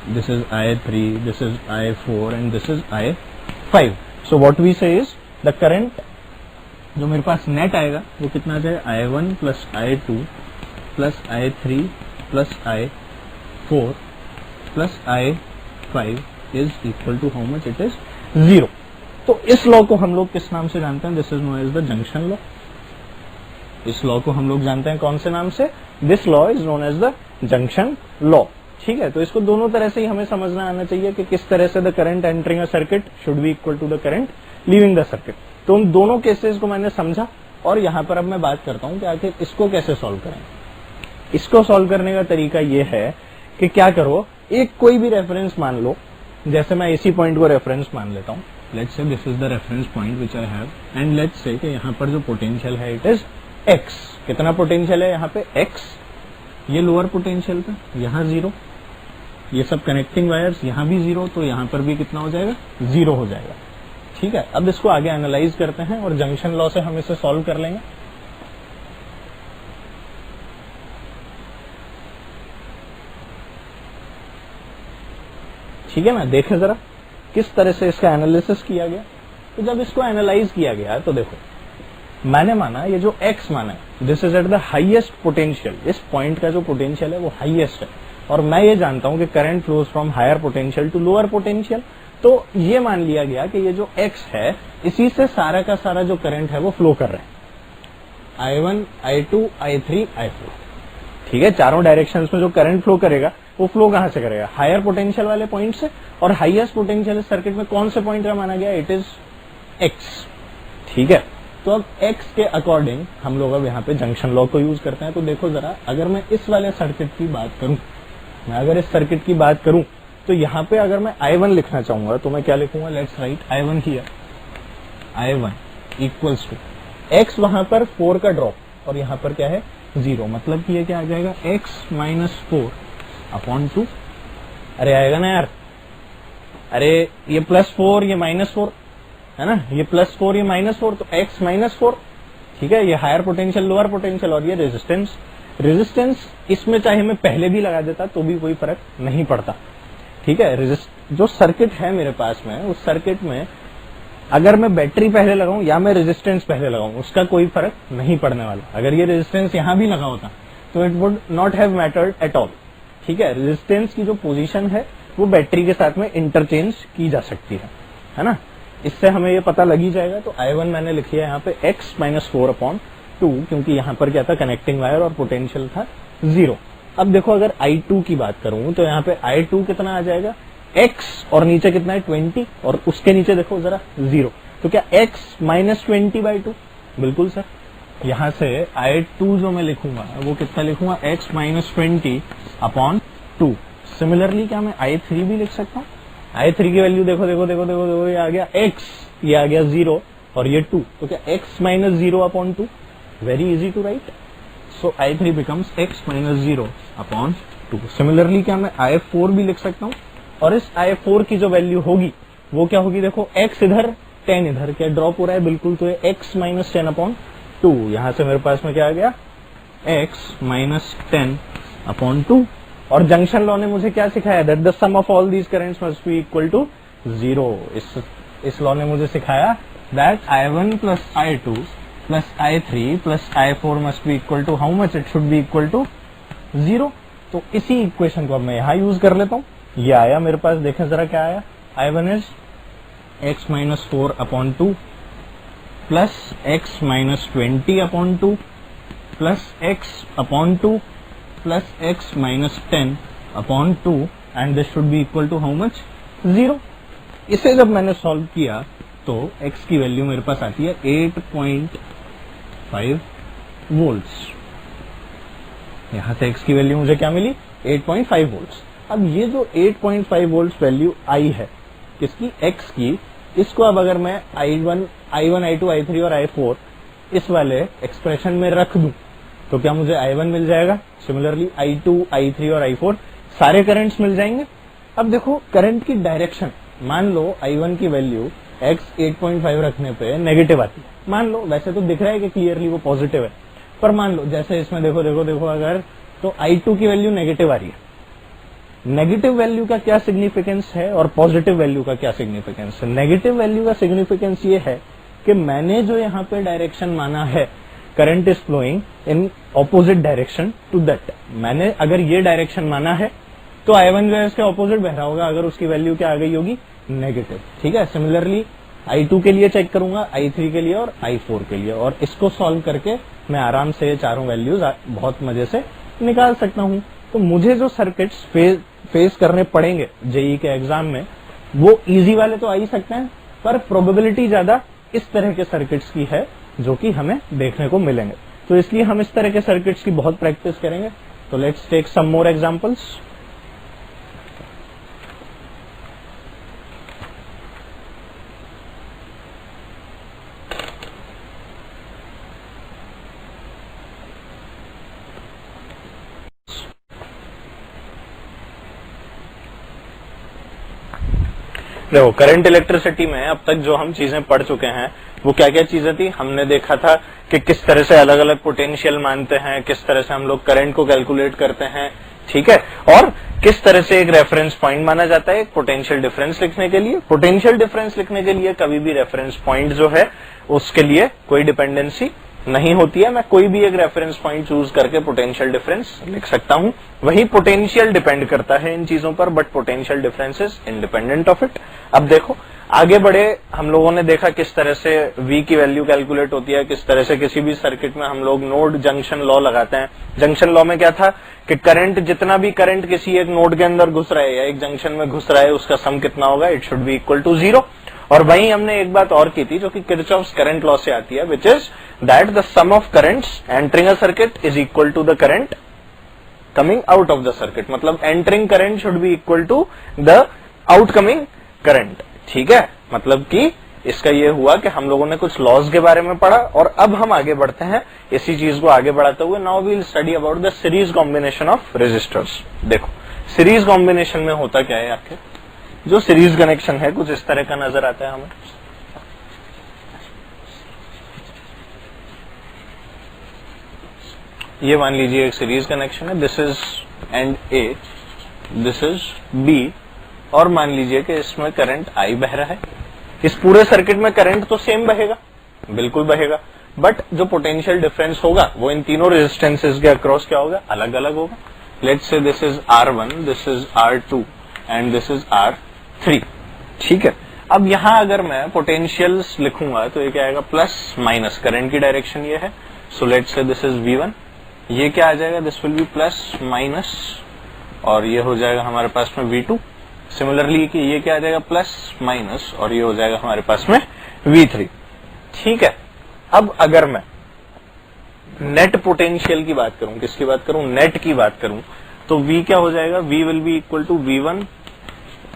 this is I3, this is I4 and this is I5। So what we say is the current जो मेरे पास नेट आएगा वो कितना आ जाएगा? I1 plus I2 plus I3 plus I4 plus I5 is equal to how much? It is 0। तो इस law को हम लोग किस नाम से जानते हैं? This is known as the junction law. इस लॉ को हम लोग जानते हैं कौन से नाम से? This law is known as the junction law. ठीक है, तो इसको दोनों तरह से ही हमें समझना आना चाहिए कि किस तरह से the current entering a circuit should be equal to the current leaving the circuit. तो उन दोनों केसेस को मैंने समझा, और यहां पर अब मैं बात करता हूं कि आखिर इसको कैसे सॉल्व करें। इसको सॉल्व करने का तरीका ये है कि क्या करो, एक कोई भी रेफरेंस मान लो, जैसे मैं इसी पॉइंट को रेफरेंस मान लेता हूं। Let's say this is the reference point which I have, and let's say कि यहाँ पर जो पोटेंशियल है इट इज x। कितना पोटेंशियल है यहाँ पे? x। ये लोअर पोटेंशियल था, यहाँ 0, ये सब कनेक्टिंग वायर्स यहाँ भी 0, तो यहाँ पर भी कितना हो जाएगा? 0 हो जाएगा। ठीक है, अब इसको आगे एनालाइज करते हैं और जंक्शन लॉ से हम इसे सॉल्व कर लेंगे। ठीक है ना, देखें जरा किस तरह से इसका एनालिसिस किया गया। तो जब इसको एनालाइज किया गया तो देखो, मैंने माना ये जो x माना है this is at the highest potential. इस पॉइंट का जो पोटेंशियल है वो हाईएस्ट है, और मैं ये जानता हूं कि current flows from higher potential to lower potential. तो ये मान लिया गया कि ये जो x है इसी से सारा का सारा जो करंट है वो फ्लो कर रहे हैं, I1, I2, I3, I4। ठीक है, चारों डायरेक्शंस में जो करंट फ्लो करेगा वो फ्लो कहां से करेगा? हायर पोटेंशियल वाले पॉइंट से। और हाईएस्ट पोटेंशियल सर्किट में कौन से पॉइंट का माना गया? It is x। ठीक है, तो अब x के अकॉर्डिंग हम लोग अब यहाँ पे जंक्शन लॉ को यूज करते हैं। तो देखो जरा, अगर मैं इस वाले सर्किट की बात करूं, मैं अगर इस सर्किट की बात करूं तो यहाँ पे अगर मैं I1 लिखना चाहूंगा तो मैं क्या लिखूंगा? Let's write I1 here. I1 equals to x, वहां पर 4 का ड्रॉप, और यहाँ पर क्या है? 0। मतलब कि ये क्या आ जाएगा? x minus 4 upon 2। अरे आएगा ना यार, अरे ये +4 ये -4 है ना, ये +4 ये -4, तो x -4। ठीक है, ये हायर पोटेंशियल लोअर पोटेंशियल, और ये रेजिस्टेंस। रेजिस्टेंस इसमें चाहे मैं पहले भी लगा देता तो भी कोई फर्क नहीं पड़ता। ठीक है, जो सर्किट है मेरे पास में, उस सर्किट में अगर मैं बैटरी पहले लगाऊं या मैं रेजिस्टेंस पहले लगाऊं उसका कोई फर्क नहीं पड़ने वाला। अगर ये रेजिस्टेंस यहां भी लगा होता तो it would not have mattered at all. ठीक है, रेजिस्टेंस की जो पोजीशन है वो बैटरी के साथ में इंटरचेंज की जा सकती है ना, इससे हमें ये पता लग ही जाएगा। तो I1 मैंने लिखी है यहाँ पे x माइनस 4 अपॉन 2, क्योंकि यहाँ पर क्या था? कनेक्टिंग वायर, और पोटेंशियल था 0। अब देखो अगर I2 की बात करूं तो यहाँ पे I2 कितना आ जाएगा? x, और नीचे कितना है? 20, और उसके नीचे देखो जरा 0। तो क्या x माइनस 20/2? बिल्कुल सर। यहां से I2 जो मैं लिखूंगा वो कितना लिखूंगा? x minus 20 upon 2। सिमिलरली क्या मैं I3 भी लिख सकता हूँ? I3 की वैल्यू देखो देखो देखो देखो देखो, ये आ गया x, ये आ गया 0 और ये 2, तो क्या x minus 0 upon 2, very easy to write. So I3 becomes x minus 0 upon 2. Similarly क्या मैं I4 भी लिख सकता हूँ, और इस I4 की जो वैल्यू होगी वो क्या होगी, देखो x इधर 10 इधर, क्या ड्रॉप हो रहा है बिल्कुल, तो ये x माइनस 10 अपॉन 2. यहां से मेरे पास में क्या आ गया, x माइनस 10 अपॉन 2. और जंक्शन लॉ ने मुझे क्या सिखाया, that the sum of all these currents must be equal to 0. इस लॉ ने मुझे सिखाया that I1 plus I2 plus I3 plus I4 must be equal to how much, it should be equal to 0. तो इसी equation को अब मैं यहां यूज कर लेता हूं. ये आया मेरे पास, देखें जरा क्या आया, I1 is x minus 4 upon 2 plus x minus 20 upon 2 plus x upon 2 plus x minus 10 upon 2, and this should be equal to how much, 0. इसे जब मैंने सॉल्व किया तो x की वैल्यू मेरे पास आती है 8.5 वोल्ट्स. यहां से x की वैल्यू मुझे क्या मिली, 8.5 वोल्ट्स. अब ये जो 8.5 वोल्ट्स वैल्यू आई है किसकी, x की, इसको अब अगर मैं I1, I2, I3 और I4 इस वाले एक्सप्रेशन में रख दूं तो क्या मुझे I1 मिल जाएगा, सिमिलरली I2, I3 और I4 सारे करंट्स मिल जाएंगे. अब देखो करंट की डायरेक्शन, मान लो I1 की वैल्यू x 8.5 रखने पे नेगेटिव आती है, मान लो, वैसे तो दिख रहा है कि क्लियरली वो पॉजिटिव है, पर मान लो जैसे इसमें देखो देखो देखो अगर तो I2 की वैल्यू नेगेटिव आ रही है. नेगेटिव वैल्यू का क्या सिग्निफिकेंस है और पॉजिटिव वैल्यू का क्या सिग्निफिकेंस है. नेगेटिव वैल्यू का सिग्निफिकेंस ये है कि मैंने जो यहाँ पे डायरेक्शन माना है, current is flowing in opposite direction to that, मैंने अगर ये डायरेक्शन माना है तो I1 जो है इसके ऑपोजिट बह रहा होगा, अगर उसकी वैल्यू क्या आ गई होगी, नेगेटिव. ठीक है, सिमिलरली I2 के लिए चेक करूंगा, I3 के लिए और I4 के लिए, और इसको सॉल्व करके मैं आराम से ये चारों वैल्यूज बहुत मजे से निकाल सकता हूं. तो मुझे जो सर्किट्स फेस करने पड़ेंगे जेई के एग्जाम में वो इजी वाले तो आ ही सकते हैं, पर प्रोबेबिलिटी ज्यादा इस तरह के सर्किट्स की है जो कि हमें देखने को मिलेंगे. तो इसलिए हम इस तरह के सर्किट्स की बहुत प्रैक्टिस करेंगे. तो let's take some more examples. देखो करंट इलेक्ट्रिसिटी में अब तक जो हम चीजें पढ़ चुके हैं वो क्या क्या चीजें थी. हमने देखा था कि किस तरह से अलग अलग पोटेंशियल मानते हैं, किस तरह से हम लोग करंट को कैलकुलेट करते हैं, ठीक है, और किस तरह से एक रेफरेंस पॉइंट माना जाता है एक पोटेंशियल डिफरेंस लिखने के लिए. पोटेंशियल डिफरेंस लिखने के लिए कभी भी रेफरेंस पॉइंट जो है उसके लिए कोई डिपेंडेंसी नहीं होती है. मैं कोई भी एक रेफरेंस पॉइंट चूज करके पोटेंशियल डिफरेंस लिख सकता हूं. वही पोटेंशियल डिपेंड करता है इन चीजों पर, but potential difference is independent of it. अब देखो आगे बढ़े, हम लोगों ने देखा किस तरह से V की वैल्यू कैलकुलेट होती है, किस तरह से किसी भी सर्किट में हम लोग नोड जंक्शन लॉ लगाते हैं. जंक्शन लॉ में क्या था कि करंट, जितना भी करंट किसी एक नोड के अंदर घुस रहा है या एक जंक्शन में घुस रहा है, उसका सम कितना होगा, it should be equal to 0. और वहीं हमने एक बात और की थी जो कि किरचॉफ्स करंट लॉ से आती है, which is that the sum of currents entering a circuit is equal to the current coming out of the circuit. मतलब entering current should be equal to the outcoming current. ठीक है, मतलब कि इसका ये हुआ कि हम लोगों ने कुछ लॉज के बारे में पढ़ा और अब हम आगे बढ़ते हैं इसी चीज को आगे बढ़ाते हुए. Now we will study about the series combination of resistors. देखो सीरीज कॉम्बिनेशन में होता क्या है, आखिर जो सीरीज कनेक्शन है कुछ इस तरह का नजर आता है हमें. ये मान लीजिए एक सीरीज कनेक्शन है, this is end A, this is B, और मान लीजिए कि इसमें करंट आई बह रहा है. इस पूरे सर्किट में करंट तो सेम बहेगा, बिल्कुल बहेगा, बट जो पोटेंशियल डिफरेंस होगा वो इन तीनों रेजिस्टेंसेस के अक्रॉस क्या होगा, अलग अलग होगा. Let's say this is R1, this is R2 and this is R3. ठीक है, अब यहां अगर मैं पोटेंशियल्स लिखूंगा तो ये क्या आएगा, प्लस माइनस, करंट की डायरेक्शन ये है. सो let's say this is V1, ये क्या आ जाएगा, this will B plus minus, और ये हो जाएगा हमारे पास में V2. सिमिलरली कि ये क्या आ जाएगा, प्लस माइनस, और ये हो जाएगा हमारे पास में V3. ठीक है, अब अगर मैं नेट पोटेंशियल की बात करूं, किसकी बात करूं, नेट की बात करूं, तो V क्या हो जाएगा, V will be equal to V1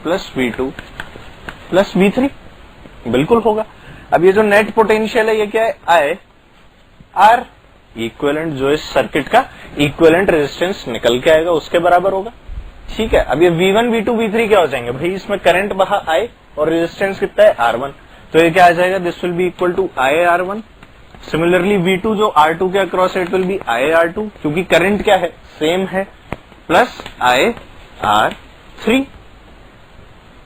plus V2 plus V3, बिल्कुल होगा। अब ये जो नेट पोटेंशियल है ये क्या है, I R इक्विवेलेंट, जो इस सर्किट का इक्विवेलेंट रेजिस्टेंस निकल के आएगा उसके बराबर होगा। ठीक है, अब ये V1 V2 V3 क्या हो जाएंगे भाई, इसमें करंट बहा I और रेजिस्टेंस कितना है R1, तो ये क्या आ जाएगा, this will be equal to I R1। Similarly V2 जो R2 के अक्रॉस है it will B I R2, क्योंकि करंट क्या है, सेम है, प्लस I R3।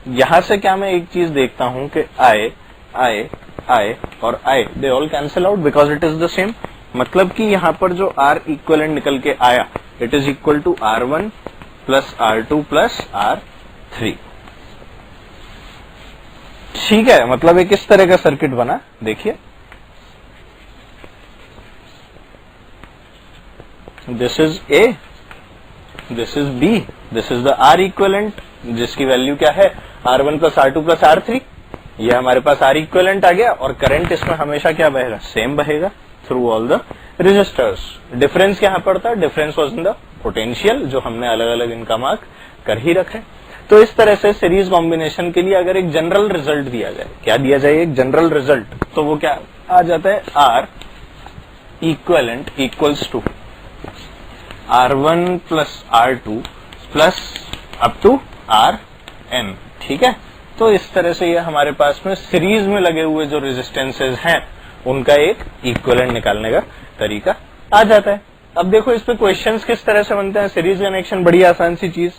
यहां से क्या मैं एक चीज देखता हूं कि I और I they all cancel out because it is the same, मतलब कि यहां पर जो R इक्विवेलेंट निकल के आया it is equal to R1 plus R2 plus R3। ठीक है, मतलब एक इस तरह का सर्किट बना, देखिए this is A, this is B, this is the R equivalent जिसकी वैल्यू क्या है R1 plus R2 plus R3। ये हमारे पास R इक्विवेलेंट आ गया और करंट इसमें हमेशा क्या बहेगा, सेम बहेगा through all the resistors. Difference क्या पड़ता है, difference was in the potential, जो हमने अलग अलग इनका मार्क कर ही रखे। तो इस तरह से सीरीज कॉम्बिनेशन के लिए अगर एक जनरल रिजल्ट दिया जाए, क्या दिया जाए, एक जनरल रिजल्ट, तो वो क्या आ जाता है, R equivalent equals to R1 plus R2 plus up to Rn। ठीक है, तो इस तरह से ये हमारे पास में सीरीज में लगे हुए जो रेजिस्टेंसेज हैं उनका एक इक्विवेलेंट निकालने का तरीका आ जाता है। अब देखो इस पे क्वेश्चंस किस तरह से बनते हैं, सीरीज कनेक्शन बड़ी आसान सी चीज।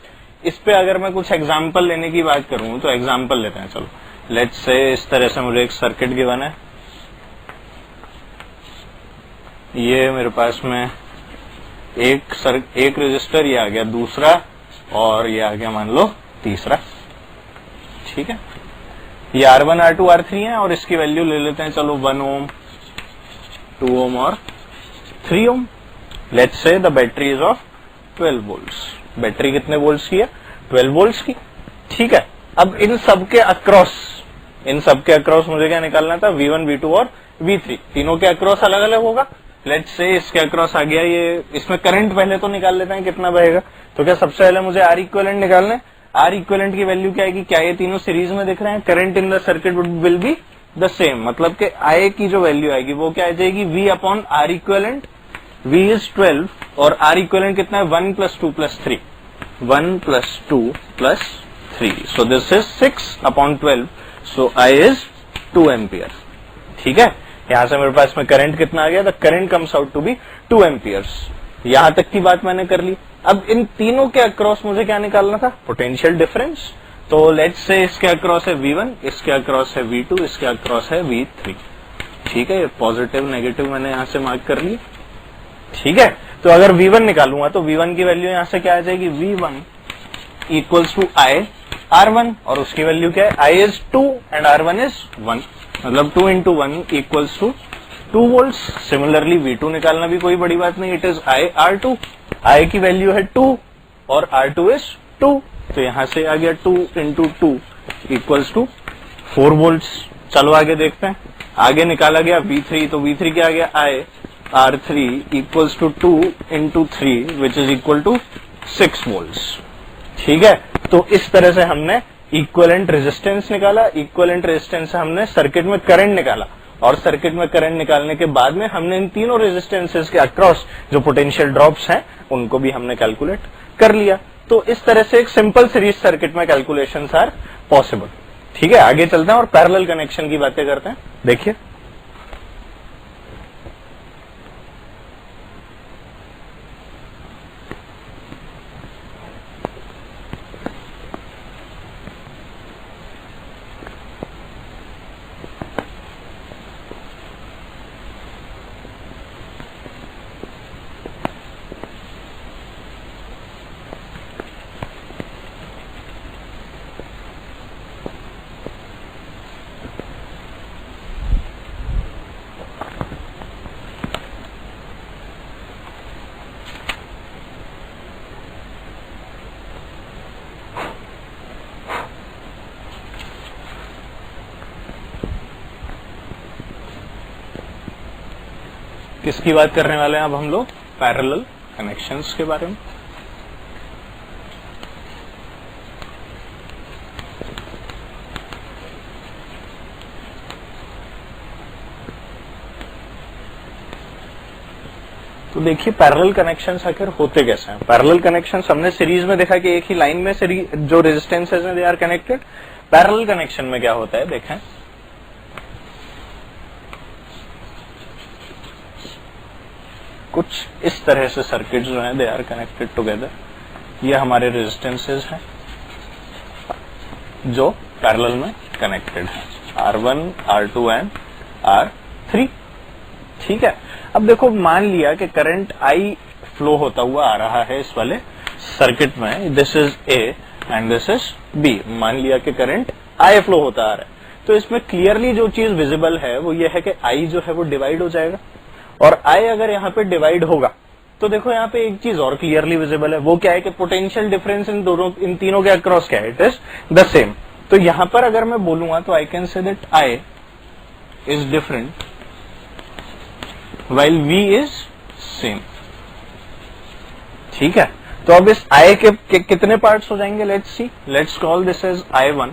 इस पे अगर मैं कुछ एग्जांपल लेने की बात करूं तो एग्जांपल लेते हैं, चलो लेट्स से इस तरह से मुझे एक सर्किट गिवन है, ये मेरे पास में एक रेजिस्टर, ये आ गया दूसरा और ये आ गया मान लो तीसरा। ठीक है, ये R1 R2 R3 है और इसकी वैल्यू ले लेते हैं चलो 1 ओम 2 ओम और 3 ohm. Let's say the battery is of 12 volts. Battery कितने वोल्ट्स की है, 12 वोल्ट्स की। ठीक है, अब इन सबके अक्रॉस मुझे क्या निकालना था, V1 V2 और V3, तीनों के अक्रॉस अलग अलग होगा। लेट्स से इसके अक्रॉस आ गया ये, इसमें करंट पहले तो निकाल लेते हैं कितना बहेगा, तो क्या सबसे पहले मुझे R इक्विवेलेंट निकालना है। R इक्विवेलेंट की वैल्यू क्या आएगी, क्या ये तीनों सीरीज में दिख रहे हैं, current in the circuit will be the same, मतलब कि I की जो वैल्यू आएगी वो क्या आ जाएगी, V upon R equivalent. V is 12 और R इक्विवेलेंट कितना है, 1 plus 2 plus 3, 1 plus 2 plus 3, so this is 6 upon 12, so I is 2 ampere. ठीक है, यहां से मेरे पास में करंट कितना आ गया, the current comes out to be 2 amperes. यहां तक की बात मैंने कर ली। अब इन तीनों के अक्रॉस मुझे क्या निकालना था, पोटेंशियल डिफरेंस। तो लेट्स से इसके अक्रॉस है V1, इसके अक्रॉस है V2, इसके अक्रॉस है V3। ठीक है, ये पॉजिटिव नेगेटिव मैंने यहां से मार्क कर ली। ठीक है, तो अगर V1 निकालूंगा तो V1 की वैल्यू यहां से क्या आ जाएगी, V1 equals to I R1 और उसकी वैल्यू क्या है, I is 2 and R1 is 1, मतलब 2 into 1 equals to 2 volt. Similarly V2 निकालना भी कोई बड़ी बात नहीं, it is I R2, I की वैल्यू है 2 और R2 इज 2, तो यहां से आ गया 2 इंटू 2 इक्वल्स टू 4 वोल्ट। चलो आगे देखते हैं, आगे निकाला गया V3, तो V3 क्या आ गया, I R3 equals to 2 into 3 which is equal to 6 volt. ठीक है, तो इस तरह से हमने इक्विवेलेंट रेजिस्टेंस निकाला, इक्विवेलेंट रेजिस्टेंस से हमने सर्किट में करंट निकाला और सर्किट में करंट निकालने के बाद में हमने इन तीनों रेजिस्टेंसेस के अक्रॉस जो पोटेंशियल ड्रॉप्स हैं उनको भी हमने कैलकुलेट कर लिया। तो इस तरह से एक सिंपल सीरीज सर्किट में कैलकुलेशंस आर पॉसिबल। ठीक है, आगे चलते हैं और पैरेलल कनेक्शन की बातें करते हैं। देखिए किसकी बात करने वाले हैं अब हम लोग, पैरेलल कनेक्शंस के बारे में। तो देखिए पैरेलल कनेक्शंस आखिर होते कैसे हैं। पैरेलल कनेक्शंस हमने सीरीज में देखा कि एक ही लाइन में जो रेजिस्टेंसेज हैं they are connected. Parallel connection में क्या होता है देखें, कुछ इस तरह से सर्किट जो हैं दे आर कनेक्टेड टुगेदर। ये हमारे रेजिस्टेंसेज हैं जो पैरेलल में कनेक्टेड हैं, R1, R2 एंड R3। ठीक है, अब देखो मान लिया कि करंट I फ्लो होता हुआ आ रहा है इस वाले सर्किट में, this is A and this is B। मान लिया कि करंट I फ्लो होता आ रहा है, तो इसमें क्लियरली जो चीज विजिबल है वो ये है कि I जो है वो डिवाइड हो जाएगा, और I अगर यहाँ पे डिवाइड होगा तो देखो यहाँ पे एक चीज और क्लियरली विजिबल है, वो क्या है कि पोटेंशियल डिफरेंस इन तीनों के अक्रॉस क्या है, इट इज द सेम। तो यहां पर अगर मैं बोलूंगा तो I can say that I is different while V is same। ठीक है, तो अब इस I के कितने पार्ट्स हो जाएंगे, let's see. Let's call this as I1,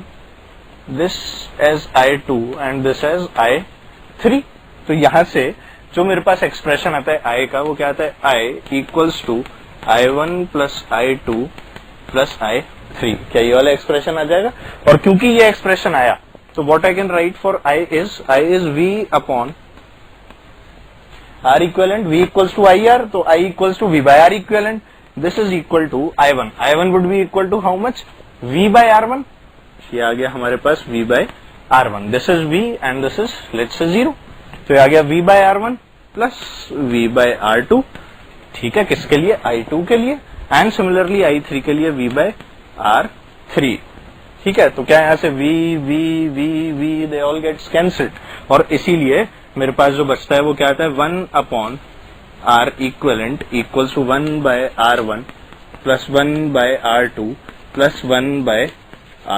this as I2 and this as I3। तो यहां से जो मेरे पास एक्सप्रेशन आता है I का, वो क्या आता है, I equals to I1 plus I2 plus I3। क्या ये वाला एक्सप्रेशन आ जाएगा? और क्योंकि ये एक्सप्रेशन आया तो what I can write for I is V upon R equivalent, V equals to IR, तो I equals to V by R equivalent. This is equal to I1, I1 would be equal to how much, V by R1। ये आ गया हमारे पास V by R1, this is V and this is let's say 0, तो ये आ गया V by R1 plus V by R2। ठीक है, किसके लिए, I2 के लिए, एंड सिमिलरली I3 के लिए V बाय R3। ठीक है, तो क्या यहां से V V V V they all gets cancelled, और इसीलिए मेरे पास जो बचता है वो क्या आता है, 1 upon R equivalent equals to 1 by R1 plus 1 by R2 plus 1 by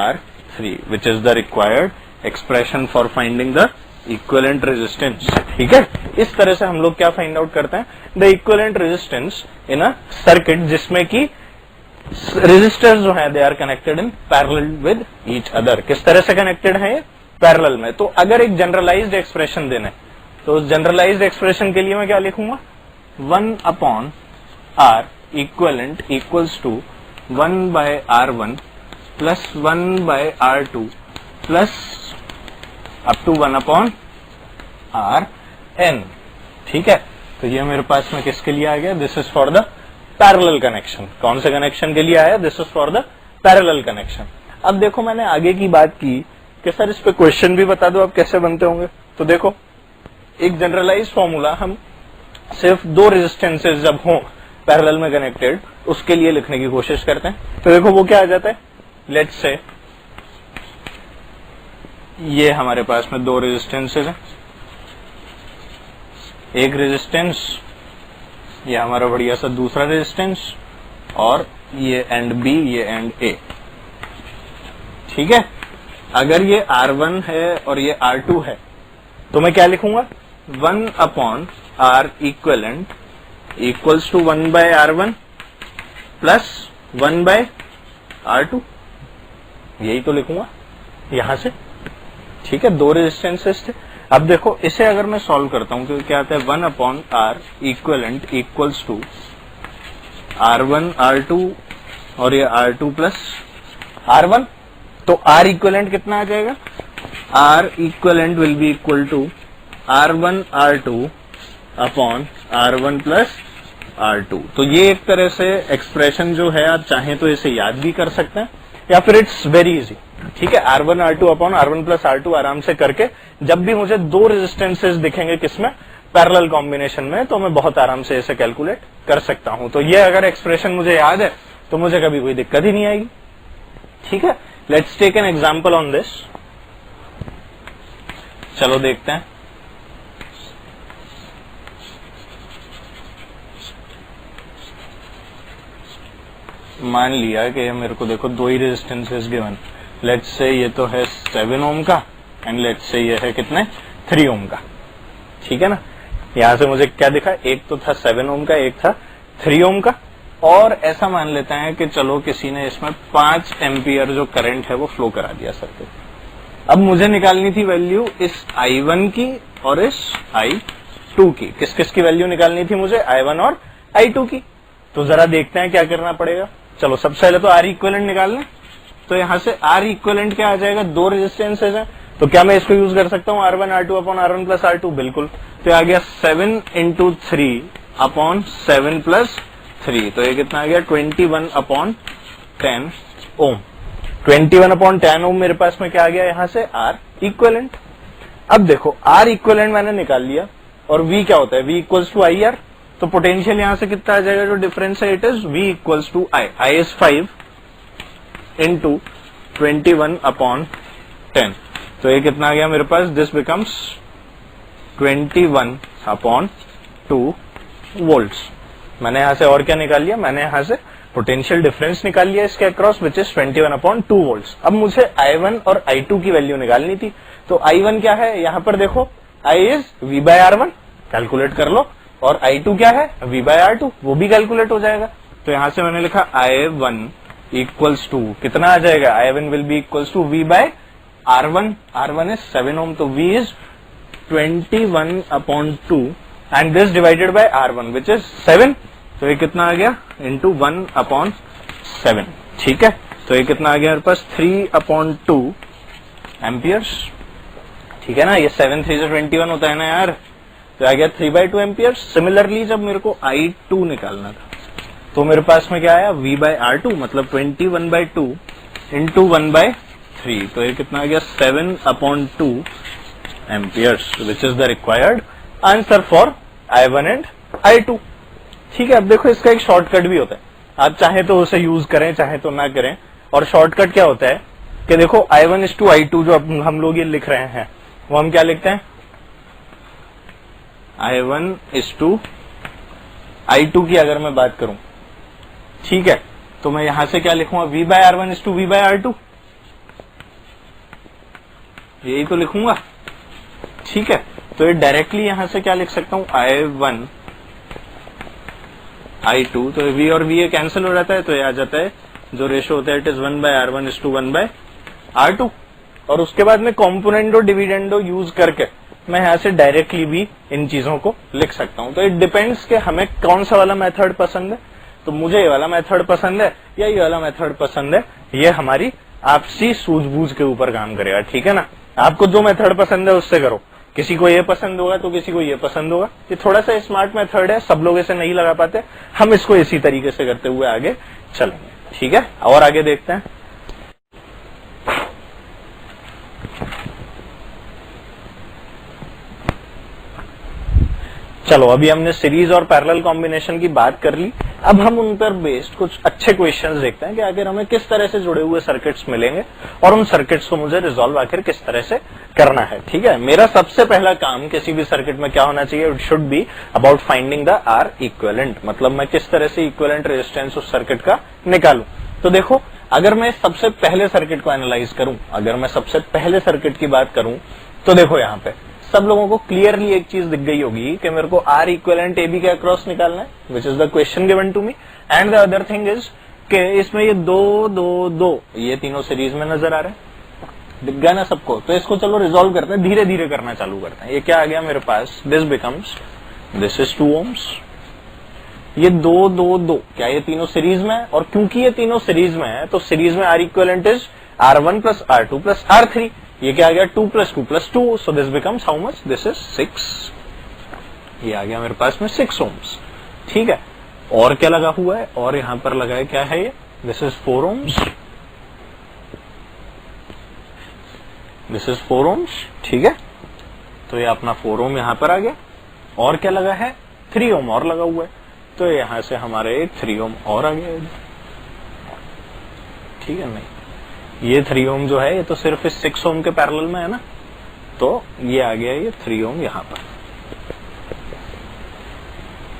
R3, which is the required expression for finding the equivalent resistance. ठीक है, इस तरह से हम लोग क्या फाइंड आउट करते हैं, the equivalent resistance in a circuit जिसमें कि रेजिस्टर्स जो है they are connected in parallel with each other. किस तरह से कनेक्टेड है ये, पैरेलल में। तो अगर एक जनरलाइज्ड एक्सप्रेशन देना है तो उस जनरलाइज्ड एक्सप्रेशन के लिए मैं क्या लिखूंगा, 1 upon R equivalent equals to 1 by R1 plus 1 by R2 plus up to 1 upon RN। ठीक है, तो ये मेरे पास में किसके लिए आ गया, this is for the parallel connection. कौन से कनेक्शन के लिए आया, this is for the parallel connection. अब देखो मैंने आगे की बात की कि सर इस पे क्वेश्चन भी बता दो अब कैसे बनते होंगे। तो देखो एक जनरलाइज फॉर्मूला हम सिर्फ दो रेजिस्टेंसेस जब हों पैरेलल में कनेक्टेड उसके लिए लिखने की कोशिश करते हैं। तो देखो वो क्या आ जाता है, लेट्स से ये हमारे पास में दो रेजिस्टेंसेस हैं, एक रेजिस्टेंस ये हमारा बढ़िया सा दूसरा रेजिस्टेंस, और ये एंड बी ये एंड ए। ठीक है, अगर ये R1 है और ये R2 है तो मैं क्या लिखूंगा, 1 upon R equivalent equals to 1 by R1 plus 1 by R2, यही तो लिखूंगा यहां से। ठीक है, दो रेजिस्टेंसेस थे। अब देखो इसे अगर मैं सॉल्व करता हूं तो क्या आता है, 1 upon R equivalent equals to R1 R2 और ये R2 प्लस R1। तो R इक्विवेलेंट कितना आ जाएगा, R equivalent will be equal to R1 R2 upon R1 plus R2। तो ये एक तरह से एक्सप्रेशन जो है आप चाहें तो इसे याद भी कर सकते हैं या फिर इट्स वेरी इजी। ठीक है, R1 R2 upon R1 plus R2 आराम से करके जब भी मुझे दो रेजिस्टेंसेस दिखेंगे किसमें, पैरेलल कॉम्बिनेशन में, तो मैं बहुत आराम से इसे कैलकुलेट कर सकता हूं। तो ये अगर एक्सप्रेशन मुझे याद है तो मुझे कभी कोई दिक्कत ही नहीं आएगी। ठीक है, let's take an example on this. चलो देखते हैं। मान लिया कि मेरे को देखो दो ही रेजिस्टेंसेस गिवन, लेट्स से ये तो है 7 ओम का एंड लेट्स से ये है कितने 3 ओम का। ठीक है ना, यहां से मुझे क्या दिखा, एक तो था 7 ओम का, एक था 3 ओम का, और ऐसा मान लेते हैं कि चलो किसी ने इसमें 5 एम्पियर जो करंट है वो फ्लो करा दिया सर्किट। अब मुझे निकालनी थी वैल्यू इस I1 की और इस टू की। किस किस की वैल्यू निकालनी थी मुझे? I1 और I2 की। तो जरा देखते हैं क्या करना पड़ेगा। चलो सबसे पहले तो R इक्विवेलेंट निकाल लें। तो यहां से R इक्विवेलेंट क्या आ जाएगा? दो रेजिस्टेंसेज हैं, तो क्या मैं इसको यूज कर सकता हूं R1 R2 upon R1 plus R2? बिल्कुल। तो आ गया 7 इंटू 3 अपॉन 7 प्लस 3, तो ये कितना आ गया? 21 अपॉन 10 ओम। 21 अपॉन 10 ओम मेरे पास में क्या आ गया यहां से? R equivalent. अब देखो R इक्विवेलेंट मैंने निकाल लिया, और V क्या होता है? V equals to IR। तो पोटेंशियल यहां से कितना आ जाएगा? जो डिफरेंस है it is V equals to I is 5 into 21 upon 10, तो ये कितना आ गया मेरे पास? This becomes 21 upon 2 volts. मैंने यहां से और क्या निकाल लिया? मैंने यहां से पोटेंशियल डिफरेंस निकाल लिया इसके across, which is 21 upon 2 volts. अब मुझे I1 और I2 की वैल्यू निकालनी थी। तो I1 क्या है? यहां पर देखो I is V by R1, calculate कर लो, और I2 क्या है? V बाय R2, वो भी कैलकुलेट हो जाएगा। तो यहां से मैंने लिखा I1 इक्वल्स टू कितना आ जाएगा? I1 will be equals to V by R1, R1 is 7 ohm, तो V is 21 upon 2 and this divided by R1 which is 7, तो ये कितना आ गया? Into 1 upon 7। ठीक है, तो ये कितना आ गया मेरे पास? 3 अपॉन 2 एम्पियर्स। ठीक है ना, ये 7 3 से 21 होता है ना यार, तो आ गया 3/2 एम्पियर्स। सिमिलरली जब मेरे को I2 निकालना था, तो मेरे पास में क्या आया? V बाय R2, मतलब 21/2 इंटू 1/3, तो ये कितना आ गया? 7 upon 2 amperes, which is the required answer for I1 and I2। ठीक है, अब देखो इसका एक शॉर्टकट भी होता है, आप चाहे तो उसे यूज करें चाहे तो ना करें। और शॉर्टकट क्या होता है कि देखो I1 इज टू I2 जो हम लोग ये लिख रहे हैं, वो हम क्या लिखते हैं? I1 इज टू I2 की अगर मैं बात करूं, ठीक है, तो मैं यहां से क्या लिखूंगा? V by R1 is to V by R2, यही तो लिखूंगा। ठीक है, तो ये डायरेक्टली यहां से क्या लिख सकता हूं? I1 I2, तो V और V कैंसिल हो जाता है, तो ये आ जाता है जो रेशो होता है it is 1 by R1 is to 1 by R2। और उसके बाद में कॉम्पोनेंडो डिविडेंडो यूज करके मैं यहां से डायरेक्टली भी इन चीजों को लिख सकता हूं। तो इट डिपेंड्स कि हमें कौन सा वाला मेथड पसंद है। तो मुझे ये वाला मेथड पसंद है या ये वाला मेथड पसंद है, ये हमारी आपसी सूझबूझ के ऊपर काम करेगा। ठीक है ना, आपको जो मेथड पसंद है उससे करो, किसी को ये पसंद होगा तो किसी को ये पसंद होगा। ये थोड़ा सा स्मार्ट मेथड है, सब लोग इसे नहीं लगा पाते, हम इसको इसी तरीके से करते हुए आगे चलेंगे। ठीक है, और आगे देखते हैं। चलो, अभी हमने सीरीज और पैरेलल कॉम्बिनेशन की बात कर ली। अब हम उन पर बेस्ड कुछ अच्छे क्वेश्चंस देखते हैं कि आखिर हमें किस तरह से जुड़े हुए सर्किट्स मिलेंगे और उन सर्किट्स को मुझे रिजॉल्व आखिर किस तरह से करना है। ठीक है, मेरा सबसे पहला काम किसी भी सर्किट में क्या होना चाहिए? It should be about finding the R equivalent, मतलब मैं किस तरह से इक्विवेलेंट रेजिस्टेंस उस सर्किट का निकालूं। तो देखो, अगर मैं सबसे पहले सर्किट को एनालाइज करूं, अगर मैं सबसे पहले सर्किट की बात करूं, तो देखो यहाँ पे सब लोगों को क्लियरली एक चीज दिख गई होगी कि मेरे को R इक्विवेलेंट AB के अक्रॉस निकालना है, which is the question given to me. And the other thing is कि इसमें ये 2 2 2 ये तीनों सीरीज में नजर आ रहे हैं, दिख गया ना सबको। तो इसको चलो रिजॉल्व करते हैं, धीरे धीरे करना चालू करते हैं। ये क्या आ गया मेरे पास? This becomes, this is 2 ohms, ये 2 2 2, क्या ये तीनों सीरीज में है? और क्योंकि ये तीनों सीरीज में है तो सीरीज में R equivalent is R1 plus R2 plus R3। ये क्या आ गया? 2 + 2 + 2, so this becomes how much? This is 6। ये आ गया मेरे पास में 6 ohms। ठीक है, और क्या लगा हुआ है? और यहां पर लगा है, क्या है ये? This is 4 ohms, this is 4 ohms। ठीक है, तो ये अपना 4 ohm यहां पर आ गया। और क्या लगा है? 3 ohm और लगा हुआ है, तो यहां से हमारे 3 ohm और आ गया। ठीक है, नहीं ये 3 ohm जो है ये तो सिर्फ इस 6 ohm के पैरेलल में है ना, तो ये आ गया ये 3 ohm यहां पर।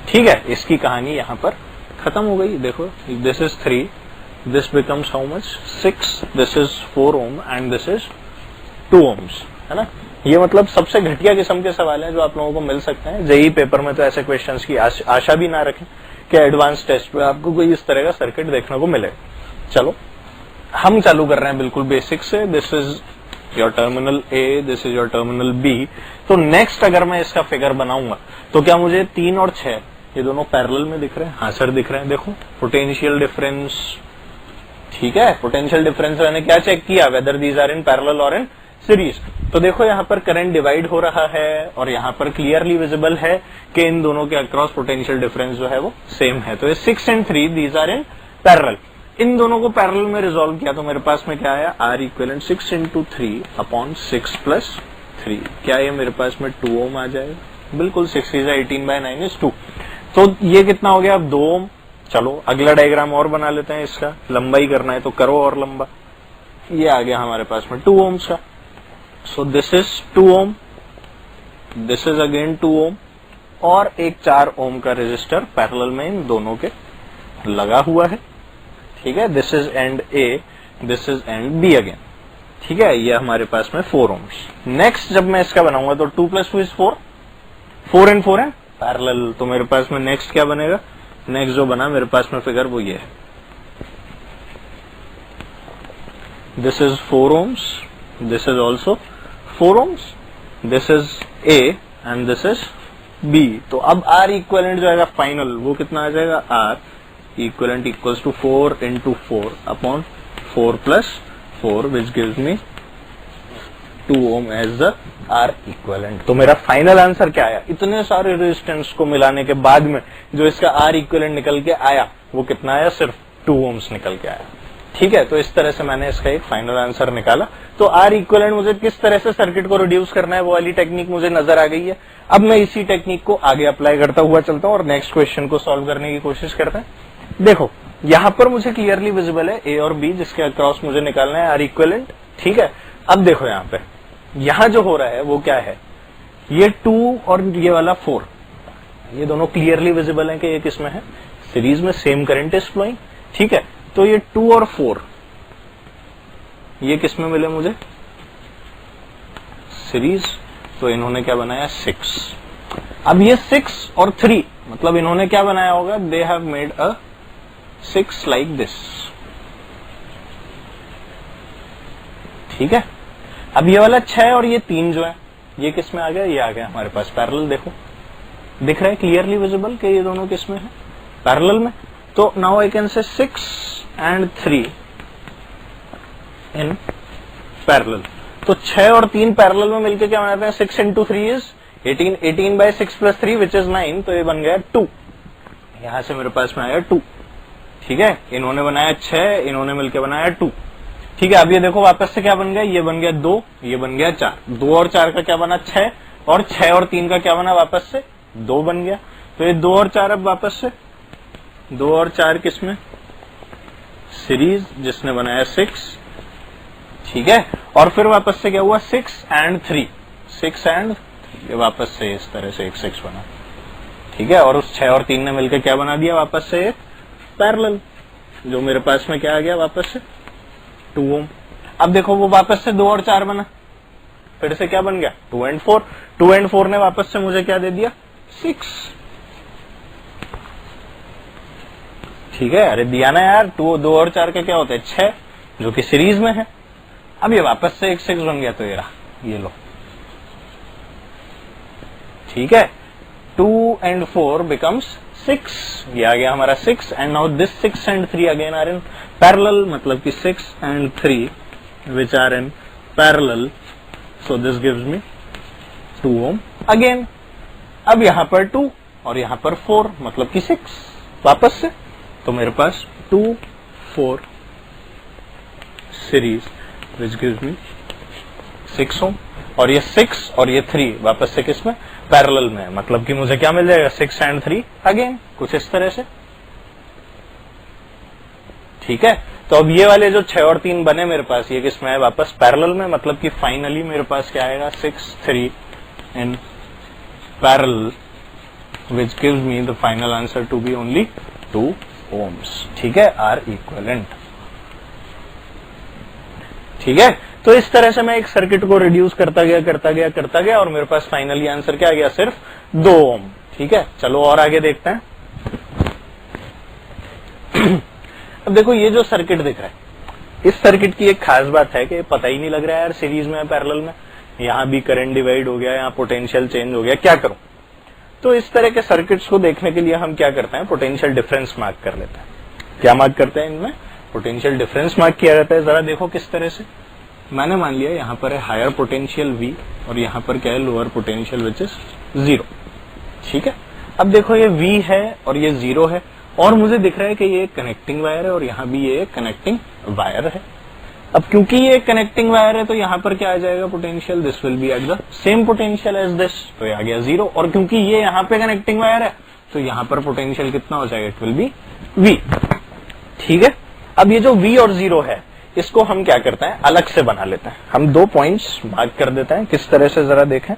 ठीक है, इसकी कहानी यहां पर खत्म हो गई। देखो, this is 3, this becomes how much? 6, this is 4 ohm and this is 2 ohms, है ना। ये मतलब सबसे घटिया किस्म के सवाल हैं जो आप लोगों को मिल सकते हैं। जेईई पेपर में तो ऐसे क्वेश्चंस की आशा भी ना रखें कि एडवांस टेस्ट में आपको कोई इस तरह का सर्किट देखने को मिले। चलो, हम चालू कर रहे हैं बिल्कुल बेसिक से। This is your terminal A, this is your terminal B. तो नेक्स्ट अगर मैं इसका फिगर बनाऊंगा तो क्या मुझे 3 और 6 ये दोनों पैरेलल में दिख रहे हैं? हाँ सर दिख रहे हैं। देखो पोटेंशियल डिफरेंस, ठीक है, पोटेंशियल डिफरेंस मैंने क्या चेक किया, whether these are in parallel और इन सीरीज। तो देखो यहाँ पर करंट डिवाइड हो रहा है और यहाँ पर क्लियरली विजिबल है कि इन दोनों के अक्रॉस पोटेंशियल डिफरेंस जो है वो सेम है। तो ये 6 and 3 these are in parallel. इन दोनों को पैरेलल में रिजोल्व किया तो मेरे पास में क्या आया, आर इक्विवेलेंट 6 into 3 अपॉन 6 + 3। क्या ये मेरे पास में 2 ओम आ जाएगा? बिल्कुल, 6 is 18/9 is 2। तो ये कितना हो गया अब 2 ओम। चलो अगला डायग्राम और बना लेते हैं, इसका लंबाई करना है तो करो और लंबा। ये आ गया हमारे पास में 2 ओम्स का। So this is 2 ohm, this is again 2 ohm और एक 4 ओम का रेजिस्टर पैरेलल में इन दोनों के लगा हुआ है। ठीक है, this is end A, this is end B again. ठीक है, ये हमारे पास में 4 ओम्स। नेक्स्ट जब मैं इसका बनाऊंगा तो 2 + 2 is 4, 4 and 4 है पैरेलल। तो मेरे पास में नेक्स्ट क्या बनेगा, नेक्स्ट जो बना मेरे पास में फिगर वो ये है, this is 4 ohms, this is also 4 ohms, this is A and this is B. तो अब आर इक्विवेलेंट जो आएगा फाइनल वो कितना आ जाएगा, R equivalent equals to 4 into 4 upon 4 + 4 which gives me 2 ohm as the R equivalent. तो मेरा फाइनल आंसर क्या आया, इतने सारे रेजिस्टेंस को मिलाने के बाद में जो इसका आर इक्विवेलेंट निकल के आया वो कितना आया, सिर्फ 2 ओम्स निकल के आया। ठीक है, तो इस तरह से मैंने इसका एक फाइनल आंसर निकाला। तो आर इक्विवेलेंट मुझे किस तरह से सर्किट को रिड्यूस करना है वो वाली टेक्निक मुझे नजर आ गई है। अब मैं इसी टेक्निक को आगे अप्लाई करता हुआ चलता हूं और नेक्स्ट क्वेश्चन को सॉल्व करने की कोशिश करते हैं। देखो यहां पर मुझे क्लियरली विजिबल है ए और बी जिसके अक्रॉस मुझे निकालना है आर इक्विवेलेंट। ठीक है, अब देखो यहां पे यहां जो हो रहा है वो क्या है, ये 2 और ये वाला 4 ये दोनों क्लियरली विजिबल है कि ये किसमें है, सीरीज में, सेम करंट इज फ्लोइंग। ठीक है, तो ये 2 और 4 ये किसमें मिले मुझे, सीरीज। तो इन्होंने क्या बनाया, 6। अब ये 6 और 3 मतलब इन्होंने क्या बनाया होगा, they have made a 6 like this. ठीक है, अब ये वाला 6 और ये 3 जो है ये किस में आ गया, ये आ गया हमारे पास पैरेलल। देखो दिख रहा है क्लियरली विजिबल कि ये दोनों किस में है, पैरेलल में। तो now I can say 6 and 3 in parallel. तो 6 और 3 पैरेलल में मिलकर क्या बनाते हैं, 6 into 3 is 18, 18/6 + 3 विच इज 9। तो ये बन गया 2, यहां से मेरे पास में आया 2। ठीक है, इन्होंने बनाया 6, इन्होंने मिलकर बनाया 2। ठीक है, अब ये देखो वापस से क्या बन गया, ये बन गया 2, ये बन गया 4। 2 और 4 का क्या बना, 6, और 6 और 3 का क्या बना, वापस से 2 बन गया। तो ये 2 और 4 अब वापस से 2 और 4 किसमें, सीरीज, जिसने बनाया 6। ठीक है, और फिर वापस से क्या हुआ, 6 and 3, 6 and ये वापस से इस तरह से एक 6 बना। ठीक है, और उस 6 और 3 ने मिलकर क्या बना दिया, वापस से एक पैरेलल, जो मेरे पास में क्या आ गया, वापस से 2 ओम। अब देखो वो वापस से 2 और 4 बना, फिर से क्या बन गया, 2 and 4। 2 and 4 ने वापस से मुझे क्या दे दिया, 6। ठीक है, अरे दिया ना यार, 2 और 4 का क्या होता है, 6, जो कि सीरीज में है। अब ये वापस से एक 6 बन गया, तो ये रहा, ये लो। ठीक है, 2 and 4 becomes 6, ये आ गया हमारा 6। And now this 6 and 3 again are in parallel, मतलब कि 6 and 3 which are in parallel. So this gives me 2 ohm again. अब यहां पर 2 और यहां पर 4 मतलब कि 6 वापस से। तो मेरे पास 2, 4 सीरीज विच गिव्स मी 6 ओम, और ये 6 और ये 3 वापस से किसमें, पैरेलल में, मतलब कि मुझे क्या मिल जाएगा, 6 and 3 अगेन, कुछ इस तरह से। ठीक है, तो अब ये वाले जो 6 और 3 बने मेरे पास, ये किसमें है, वापस पैरेलल में, मतलब कि फाइनली मेरे पास क्या आएगा, 6, 3 in parallel which gives me the final answer to be only 2 ohms. ठीक है, आर इक्विवेलेंट। ठीक है, तो इस तरह से मैं एक सर्किट को रिड्यूस करता गया और मेरे पास फाइनली आंसर क्या आ गया, सिर्फ 2 ओम। ठीक है, चलो और आगे देखते हैं। अब देखो ये जो सर्किट दिख रहा है इस सर्किट की एक खास बात है कि पता ही नहीं लग रहा है यार सीरीज में है पैरेलल में, यहां भी करंट डिवाइड हो गया, यहाँ पोटेंशियल चेंज हो गया, क्या करूं। तो इस तरह के सर्किट्स को देखने के लिए हम क्या करते हैं, पोटेंशियल डिफरेंस मार्क कर लेते हैं। क्या मार्क करते हैं, इनमें पोटेंशियल डिफरेंस मार्क किया जाता है। जरा देखो किस तरह से, मैंने मान लिया यहाँ पर है हायर पोटेंशियल V और यहाँ पर क्या है, लोअर पोटेंशियल विच इज 0। ठीक है, अब देखो ये V है और ये 0 है, और मुझे दिख रहा है कि ये कनेक्टिंग वायर है और यहाँ भी ये कनेक्टिंग वायर है। अब क्योंकि ये कनेक्टिंग वायर है तो यहाँ पर क्या आ जाएगा potential, this will be at the same potential as this, तो ये आ गया 0। और क्योंकि ये यहाँ पे कनेक्टिंग वायर है तो यहाँ पर पोटेंशियल कितना हो जाएगा, इट विल बी V। ठीक है, अब ये जो V और 0 है इसको हम क्या करते हैं, अलग से बना लेते हैं। हम 2 पॉइंट्स मार्क कर देते हैं। किस तरह से, जरा देखें,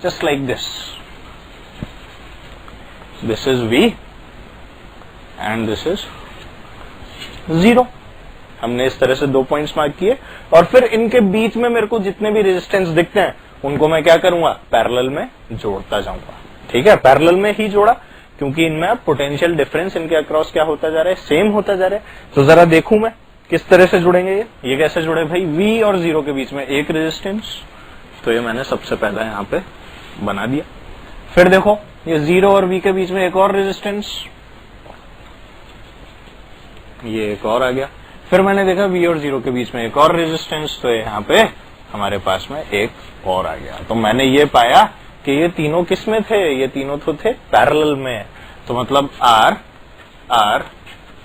just like this, this is V and this is 0। हमने इस तरह से 2 पॉइंट्स मार्क किए और फिर इनके बीच में मेरे को जितने भी रेजिस्टेंस दिखते हैं उनको मैं क्या करूंगा, पैरेलल में जोड़ता जाऊंगा। ठीक है, पैरेलल में ही जोड़ा क्योंकि इनमें अब पोटेंशियल डिफरेंस इनके अक्रॉस क्या होता जा रहा है, सेम होता जा रहा है। तो जरा देखूं मैं किस तरह से जुड़ेंगे ये कैसे जुड़े भाई, V और 0 के बीच में एक रेजिस्टेंस, तो ये मैंने सबसे पहला यहाँ पे बना दिया। फिर देखो ये 0 और V के बीच में एक और रेजिस्टेंस, ये एक और आ गया। फिर मैंने देखा V और 0 के बीच में एक और रेजिस्टेंस, तो यहाँ पे हमारे पास में एक और आ गया। तो मैंने ये पाया कि ये तीनों किस में थे, ये तीनों तो थे पैरेलल में, तो मतलब R R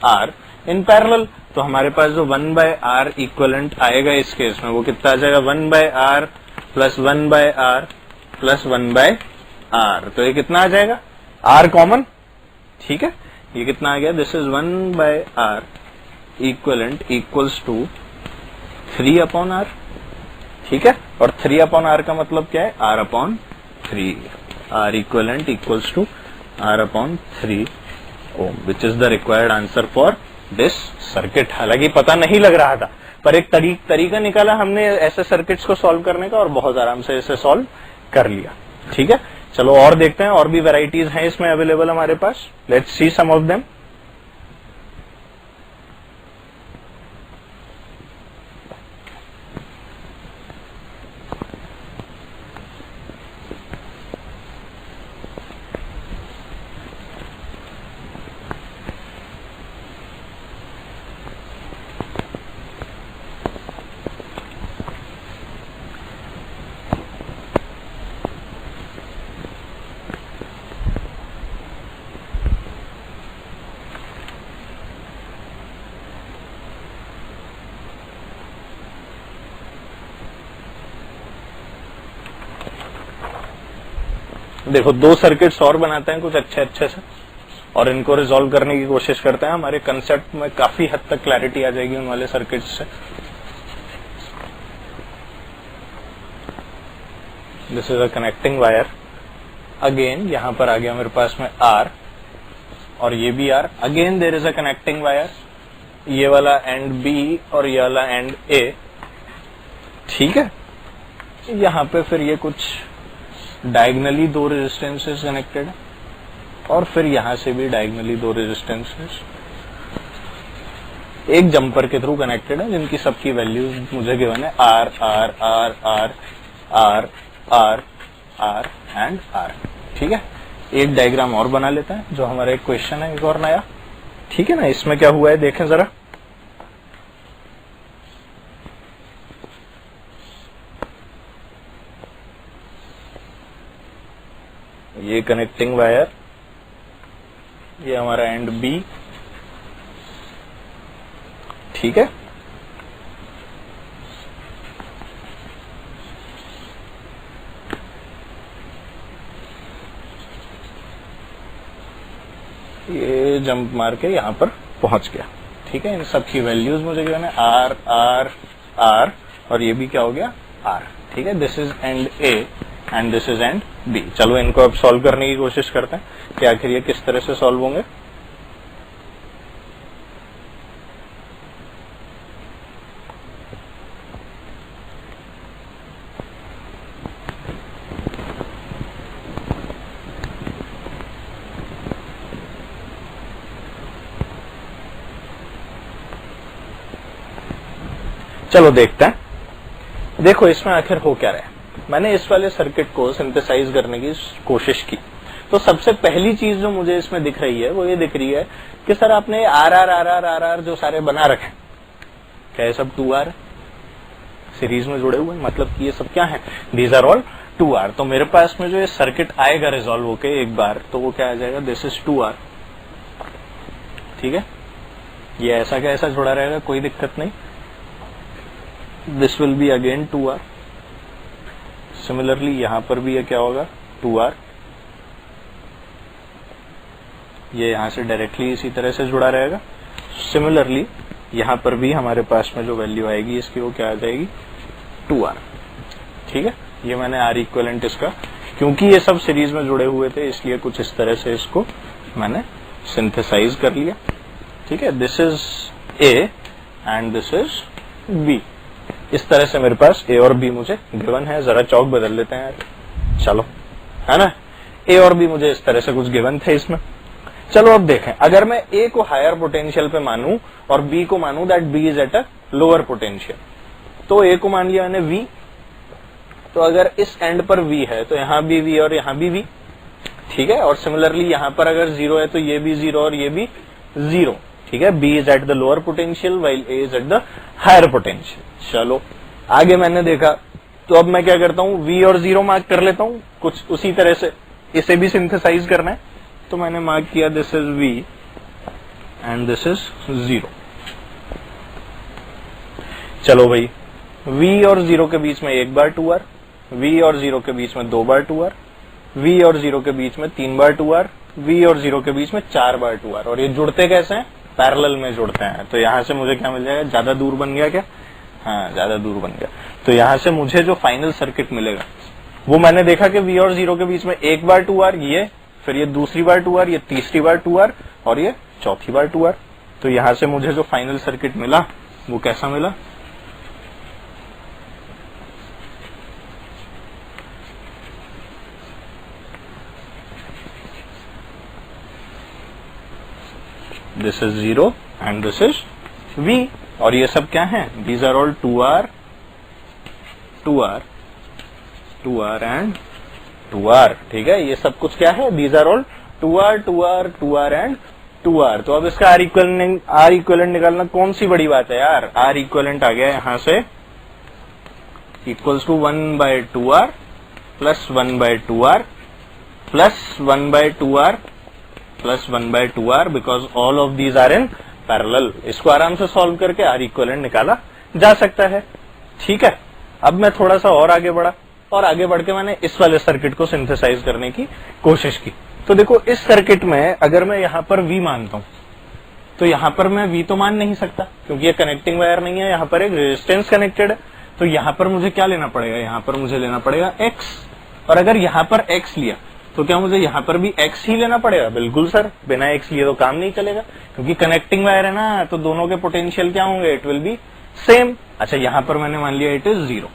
R in parallel. तो हमारे पास जो 1/R इक्विवेलेंट आएगा इस केस में वो कितना आ जाएगा, 1/R plus 1/R plus 1/R, तो ये कितना आ जाएगा, R कॉमन। ठीक है, ये कितना आ गया, this is 1/R equivalent equals to 3/R। ठीक है, और 3/R का मतलब क्या है, R/3, R equivalent equals to R/3 ohm, which is the required answer for this circuit. हालांकि पता नहीं लग रहा था पर एक तरीका निकाला हमने ऐसे सर्किट्स को सॉल्व करने का और बहुत आराम से इसे सॉल्व कर लिया। ठीक है, चलो और देखते हैं, और भी वेराइटीज हैं इसमें अवेलेबल हमारे पास। Let's see some of them. देखो 2 सर्किट्स और बनाते हैं कुछ अच्छे से और इनको रिजॉल्व करने की कोशिश करते हैं। हमारे कंसेप्ट में काफी हद तक क्लैरिटी आ जाएगी उन वाले सर्किट्स से। This is a connecting wire, again यहां पर आ गया मेरे पास में R और ये भी R, again there is a connecting wire, ये वाला एंड B और ये वाला एंड A। ठीक है, यहां पे फिर ये कुछ डायगनली 2 रेजिस्टेंसेस कनेक्टेड है और फिर यहां से भी डायगनली 2 रेजिस्टेंसेस एक जंपर के थ्रू कनेक्टेड है, जिनकी सबकी वैल्यूज मुझे गिवन है R R R R R R R and R। ठीक है, एक डायग्राम और बना लेते हैं जो हमारा एक क्वेश्चन है एक और नया। ठीक है ना, इसमें क्या हुआ है देखें जरा। ये कनेक्टिंग वायर, ये हमारा एंड B। ठीक है, ये जंप मार के यहां पर पहुंच गया। ठीक है, इन सब की वैल्यूज मुझे क्या है, R R R और ये भी क्या हो गया R। ठीक है, this is and A and this is and B। चलो इनको अब सॉल्व करने की कोशिश करते हैं कि आखिर ये किस तरह से सॉल्व होंगे। चलो देखते हैं। देखो इसमें आखिर हो क्या रहा है। मैंने इस वाले सर्किट को सिंथेसाइज करने की कोशिश की, तो सबसे पहली चीज जो मुझे इसमें दिख रही है वो ये दिख रही है कि सर आपने R R R R R R जो सारे बना रखे, क्या ये सब 2R सीरीज में जुड़े हुए हैं, मतलब कि ये सब क्या है, दीज आर ऑल 2R। तो मेरे पास में जो ये सर्किट आएगा रिजॉल्व होके एक बार, तो वो क्या आ जाएगा, दिस इज 2R। ठीक है, ये ऐसा का ऐसा जुड़ा रहेगा, कोई दिक्कत नहीं। This will be again 2R। Similarly यहां पर भी ये क्या होगा, 2R। ये यहां से डायरेक्टली इसी तरह से जुड़ा रहेगा। सिमिलरली यहां पर भी हमारे पास में जो वैल्यू आएगी इसकी वो क्या आ जाएगी, 2R। ठीक है, ये मैंने आर इक्विवेलेंट इसका, क्योंकि ये सब सीरीज में जुड़े हुए थे इसलिए कुछ इस तरह से इसको मैंने सिंथेसाइज कर लिया। ठीक है, this is A and this is B. इस तरह से मेरे पास ए और बी मुझे गिवन है। जरा चौक बदल लेते हैं यार, चलो, है ना। ए और बी मुझे इस तरह से कुछ गिवन थे इसमें। चलो अब देखें, अगर मैं ए को हायर पोटेंशियल पे मानूं और बी को मानूं that B is at a lower potential, तो ए को मान लिया मैंने वी, तो अगर इस एंड पर वी है तो यहां भी वी और यहां भी वी। ठीक है, और सिमिलरली यहां पर अगर 0 है तो ये भी 0 और ये भी 0। ठीक है, B is at the lower potential while A is at the higher potential. चलो आगे मैंने देखा, तो अब मैं क्या करता हूं, वी और 0 मार्क कर लेता हूं, कुछ उसी तरह से इसे भी सिंथेसाइज करना है। तो मैंने मार्क किया this is V and this is 0। चलो भाई, v और 0 के बीच में एक बार 2R, v और 0 के बीच में 2 बार 2R, v और 0 के बीच में 3 बार 2R, v और 0 के बीच में 4 बार 2R। और ये जुड़ते कैसे हैं, पैरेलल में जुड़ते हैं। तो यहां से मुझे क्या मिल जाएगा, ज्यादा दूर बन गया क्या, हाँ ज्यादा दूर बन गया। तो यहां से मुझे जो फाइनल सर्किट मिलेगा वो मैंने देखा कि v और 0 के बीच में एक बार 2R, ये फिर ये दूसरी बार 2R, ये तीसरी बार 2R और ये चौथी बार 2R। तो यहां से मुझे जो फाइनल सर्किट मिला वो कैसा मिला, this is 0 and this is v। और ये सब क्या है, these are all 2R 2R 2R and 2R। ठीक है, ये सब कुछ क्या है, these are all 2R 2R 2R and 2R। तो अब इसका आर इक्विवेलेंट निकालना कौन सी बड़ी बात है यार। आर इक्विवेलेंट आ गया यहां से equals to 1/2R plus 1/2R plus 1/2R plus 1/2R, because all of these are in parallel. इसको आराम से सॉल्व करके आर इक्विवेलेंट निकाला जा सकता है। ठीक है, अब मैं थोड़ा सा और आगे बढ़ा, और आगे बढ़ के मैंने इस वाले सर्किट को सिंथेसाइज करने की कोशिश की। तो देखो इस सर्किट में अगर मैं यहां पर V मानता हूं, तो यहां पर मैं V तो मान नहीं सकता क्योंकि ये कनेक्टिंग वायर नहीं है, यहां पर एक रेजिस्टेंस कनेक्टेड है। तो यहां पर मुझे क्या लेना पड़ेगा, यहां पर मुझे लेना पड़ेगा X। और अगर यहां पर X लिया तो क्या मुझे यहां पर भी X ही लेना पड़ेगा, बिल्कुल सर, बिना X लिए तो काम नहीं चलेगा क्योंकि कनेक्टिंग वायर है ना, तो दोनों के पोटेंशियल क्या होंगे, इट विल बी सेम। अच्छा, यहां पर मैंने मान लिया इट इज 0,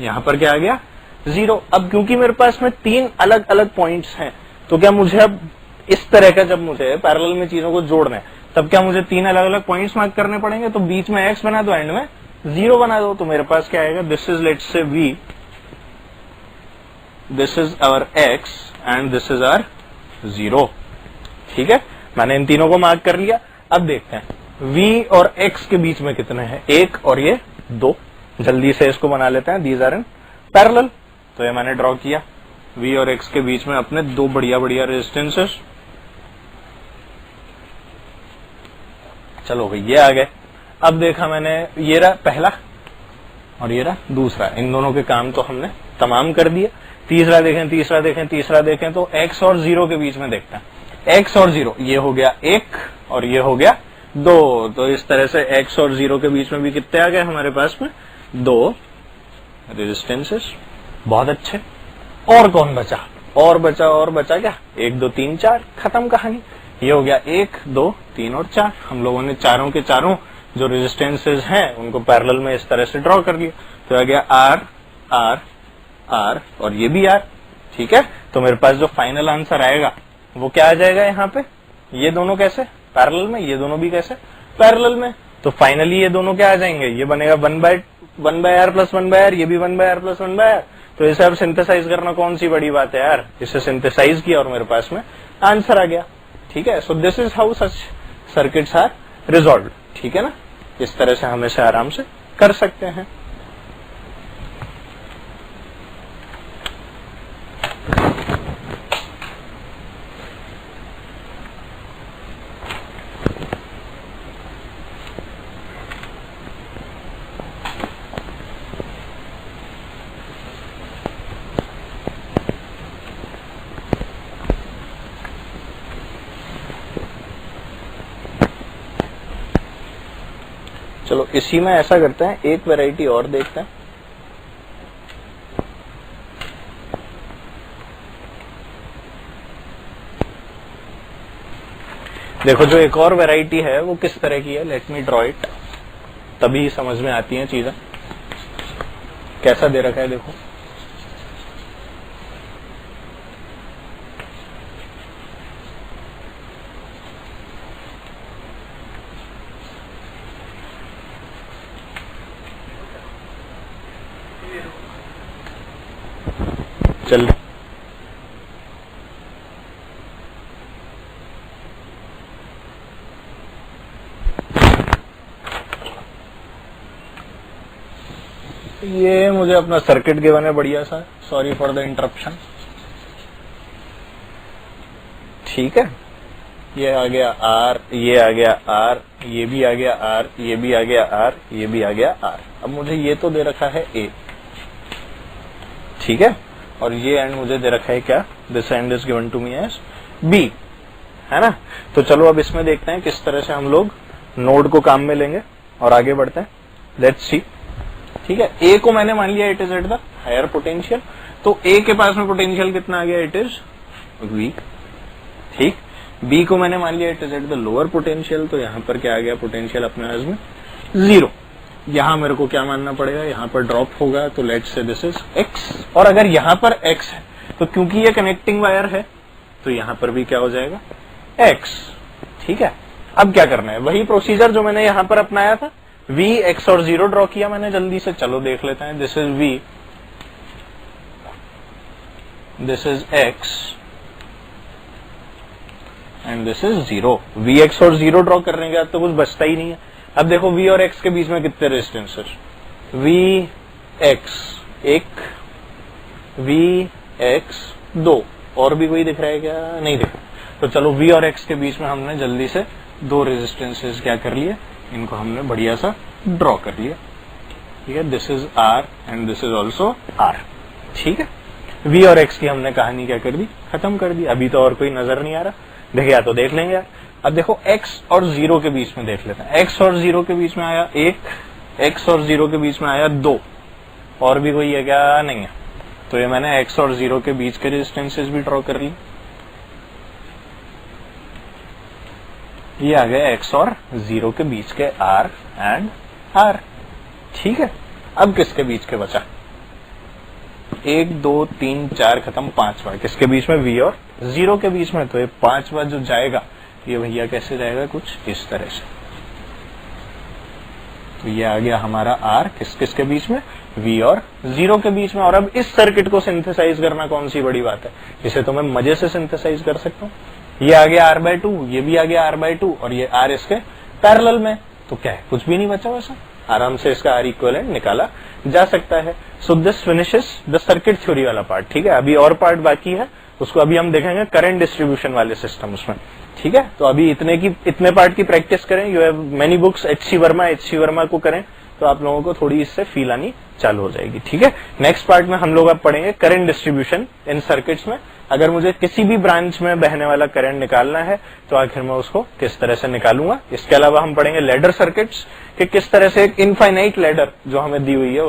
यहां पर क्या आ गया 0। अब क्योंकि मेरे पास में 3 अलग अलग पॉइंट्स हैं, तो क्या मुझे अब इस तरह का, जब मुझे पैरेलल में चीजों को जोड़ना है तब क्या मुझे 3 अलग अलग पॉइंट्स मार्क करने पड़ेंगे। तो बीच में X बना दो, एंड में 0 बना दो। तो मेरे पास क्या आएगा, this is let's say V, this is our X and this is our 0। ठीक है, मैंने इन तीनों को मार्क कर लिया। अब देखते हैं V और X के बीच में कितने हैं, 1 और ये 2। जल्दी से इसको बना लेते हैं, दीज आर इन पैरेलल। तो ये मैंने ड्रॉ किया, V और X के बीच में अपने 2 बढ़िया बढ़िया रेजिस्टेंसेस। चलो भाई ये आ गए। अब देखा मैंने, ये रहा पहला और ये रहा दूसरा, इन दोनों के काम तो हमने तमाम कर दिया। तीसरा देखें, तीसरा देखें, तीसरा देखें, तो X और 0 के बीच में देखते हैं। X और 0, ये हो गया 1 और ये हो गया 2। तो इस तरह से X और 0 के बीच में भी कितने आ गए हमारे पास में, 2 रेजिस्टेंसेस। बहुत अच्छे। और कौन बचा, और बचा क्या, 1 2 3 4, खत्म कहानी। ये हो गया 1 2 3 और 4। हम लोगों ने चारों के चारों जो रेजिस्टेंसेस हैं उनको पैरेलल में इस तरह से ड्रॉ कर लिया। तो आ गया R R R और ये भी R। ठीक है, तो मेरे पास जो फाइनल आंसर आएगा वो क्या आ जाएगा, यहाँ पे ये दोनों कैसे पैरेलल में, ये दोनों भी कैसे पैरेलल में। तो फाइनली ये दोनों क्या आ जाएंगे, ये बनेगा 1/r प्लस 1/r, ये भी 1/r प्लस 1/r। तो इसे अब सिंथेसाइज करना कौन सी बड़ी बात है यार, इसे सिंथेसाइज किया और मेरे पास में आंसर आ गया। ठीक है, so this is how such circuits are resolve. ठीक है ना, इस तरह से हम इसे आराम से कर सकते हैं। चलो इसी में ऐसा करते हैं, एक वैरायटी और देखते हैं। देखो जो एक और वैरायटी है वो किस तरह की है, लेट मी ड्रॉ इट, तभी समझ में आती हैं चीजें। कैसा दे रखा है देखो, चल ये मुझे अपना सर्किट गिवन है बढ़िया सा, सॉरी फॉर द इंटरप्शन। ठीक है, ये आ गया आर, ये आ गया आर, ये भी आ गया आर, ये भी आ गया आर, ये भी आ गया आर। अब मुझे ये तो दे रखा है ए, ठीक है, और ये एंड मुझे दे रखा है क्या, this end is given to me as B, है ना। तो चलो अब इसमें देखते हैं किस तरह से हम लोग नोड को काम में लेंगे और आगे बढ़ते हैं। Let's see. ठीक है, ए को मैंने मान लिया it is at the higher potential, तो ए के पास में पोटेंशियल कितना आ गया, इट इज वी। ठीक, बी को मैंने मान लिया it is at the lower potential, तो यहां पर क्या आ गया पोटेंशियल अपने पास में 0। यहां मेरे को क्या मानना पड़ेगा, यहां पर ड्रॉप होगा, तो let's say this is x। और अगर यहां पर x है तो क्योंकि ये कनेक्टिंग वायर है तो यहां पर भी क्या हो जाएगा x। ठीक है, अब क्या करना है, वही प्रोसीजर जो मैंने यहां पर अपनाया था, v, x और 0 ड्रॉ किया मैंने जल्दी से, चलो देख लेते हैं। This is v, this is x and this is 0। v, x और 0 ड्रॉ करने के बाद तो कुछ बचता ही नहीं है। अब देखो v और x के बीच में कितने रेजिस्टेंस है, v x 1, v x 2, और भी कोई दिख रहा है क्या, नहीं दिख रहा। तो चलो v और x के बीच में हमने जल्दी से 2 रेजिस्टेंसेस क्या कर लिए, इनको हमने बढ़िया सा ड्रॉ कर लिया। ठीक है, this is r and this is also r। ठीक है, v और x की हमने कहानी क्या कर दी, खत्म कर दी। अभी तो और कोई नजर नहीं आ रहा, देखिए तो देख लेंगे यार। अब देखो x और 0 के बीच में देख लेते हैं, x और 0 के बीच में आया 1, x और 0 के बीच में आया 2, और भी कोई है क्या, नहीं है। तो ये मैंने x और 0 के बीच के रेजिस्टेंसेस भी ड्रॉ कर ली। ये आ गया x और 0 के बीच के r एंड r। ठीक है, अब किसके बीच के बचा, 1 2 3 4 खत्म, 5वां किसके बीच में, v और 0 के बीच में। तो ये 5वां जो जाएगा ये भैया कैसे जाएगा, कुछ इस तरह से। तो ये आ गया हमारा r किसके बीच में, v और 0 के बीच में। और अब इस सर्किट को सिंथेसाइज करना कौन सी बड़ी बात है, इसे तो मैं मजे से सिंथेसाइज कर सकता हूँ। ये आ गया r/2, ये भी आ गया r/2, और ये r इसके पैरेलल में, तो क्या है, कुछ भी नहीं बचा वैसा, आराम से इसका R इक्विवेलेंट निकाला जा सकता है। So this finishes the circuit theory वाला पार्ट। ठीक है, अभी और पार्ट बाकी है, उसको अभी हम देखेंगे करंट डिस्ट्रीब्यूशन वाले सिस्टम उसमें। ठीक है, तो अभी इतने पार्ट की प्रैक्टिस करें। You have many books, H C. Verma को करें तो आप लोगों को थोड़ी इससे फील आनी चालू हो जाएगी। ठीक है, नेक्स्ट पार्ट में हम लोग अब पढ़ेंगे करंट डिस्ट्रीब्यूशन इन सर्किट्स में। अगर मुझे किसी भी ब्रांच में बहने वाला करंट निकालना है तो आखिर मैं उसको किस तरह से निकालूंगा। इसके अलावा हम पढ़ेंगे लैडर सर्किट्स कि किस तरह से एक इनफाइनाइट लैडर जो हमें दी हुई है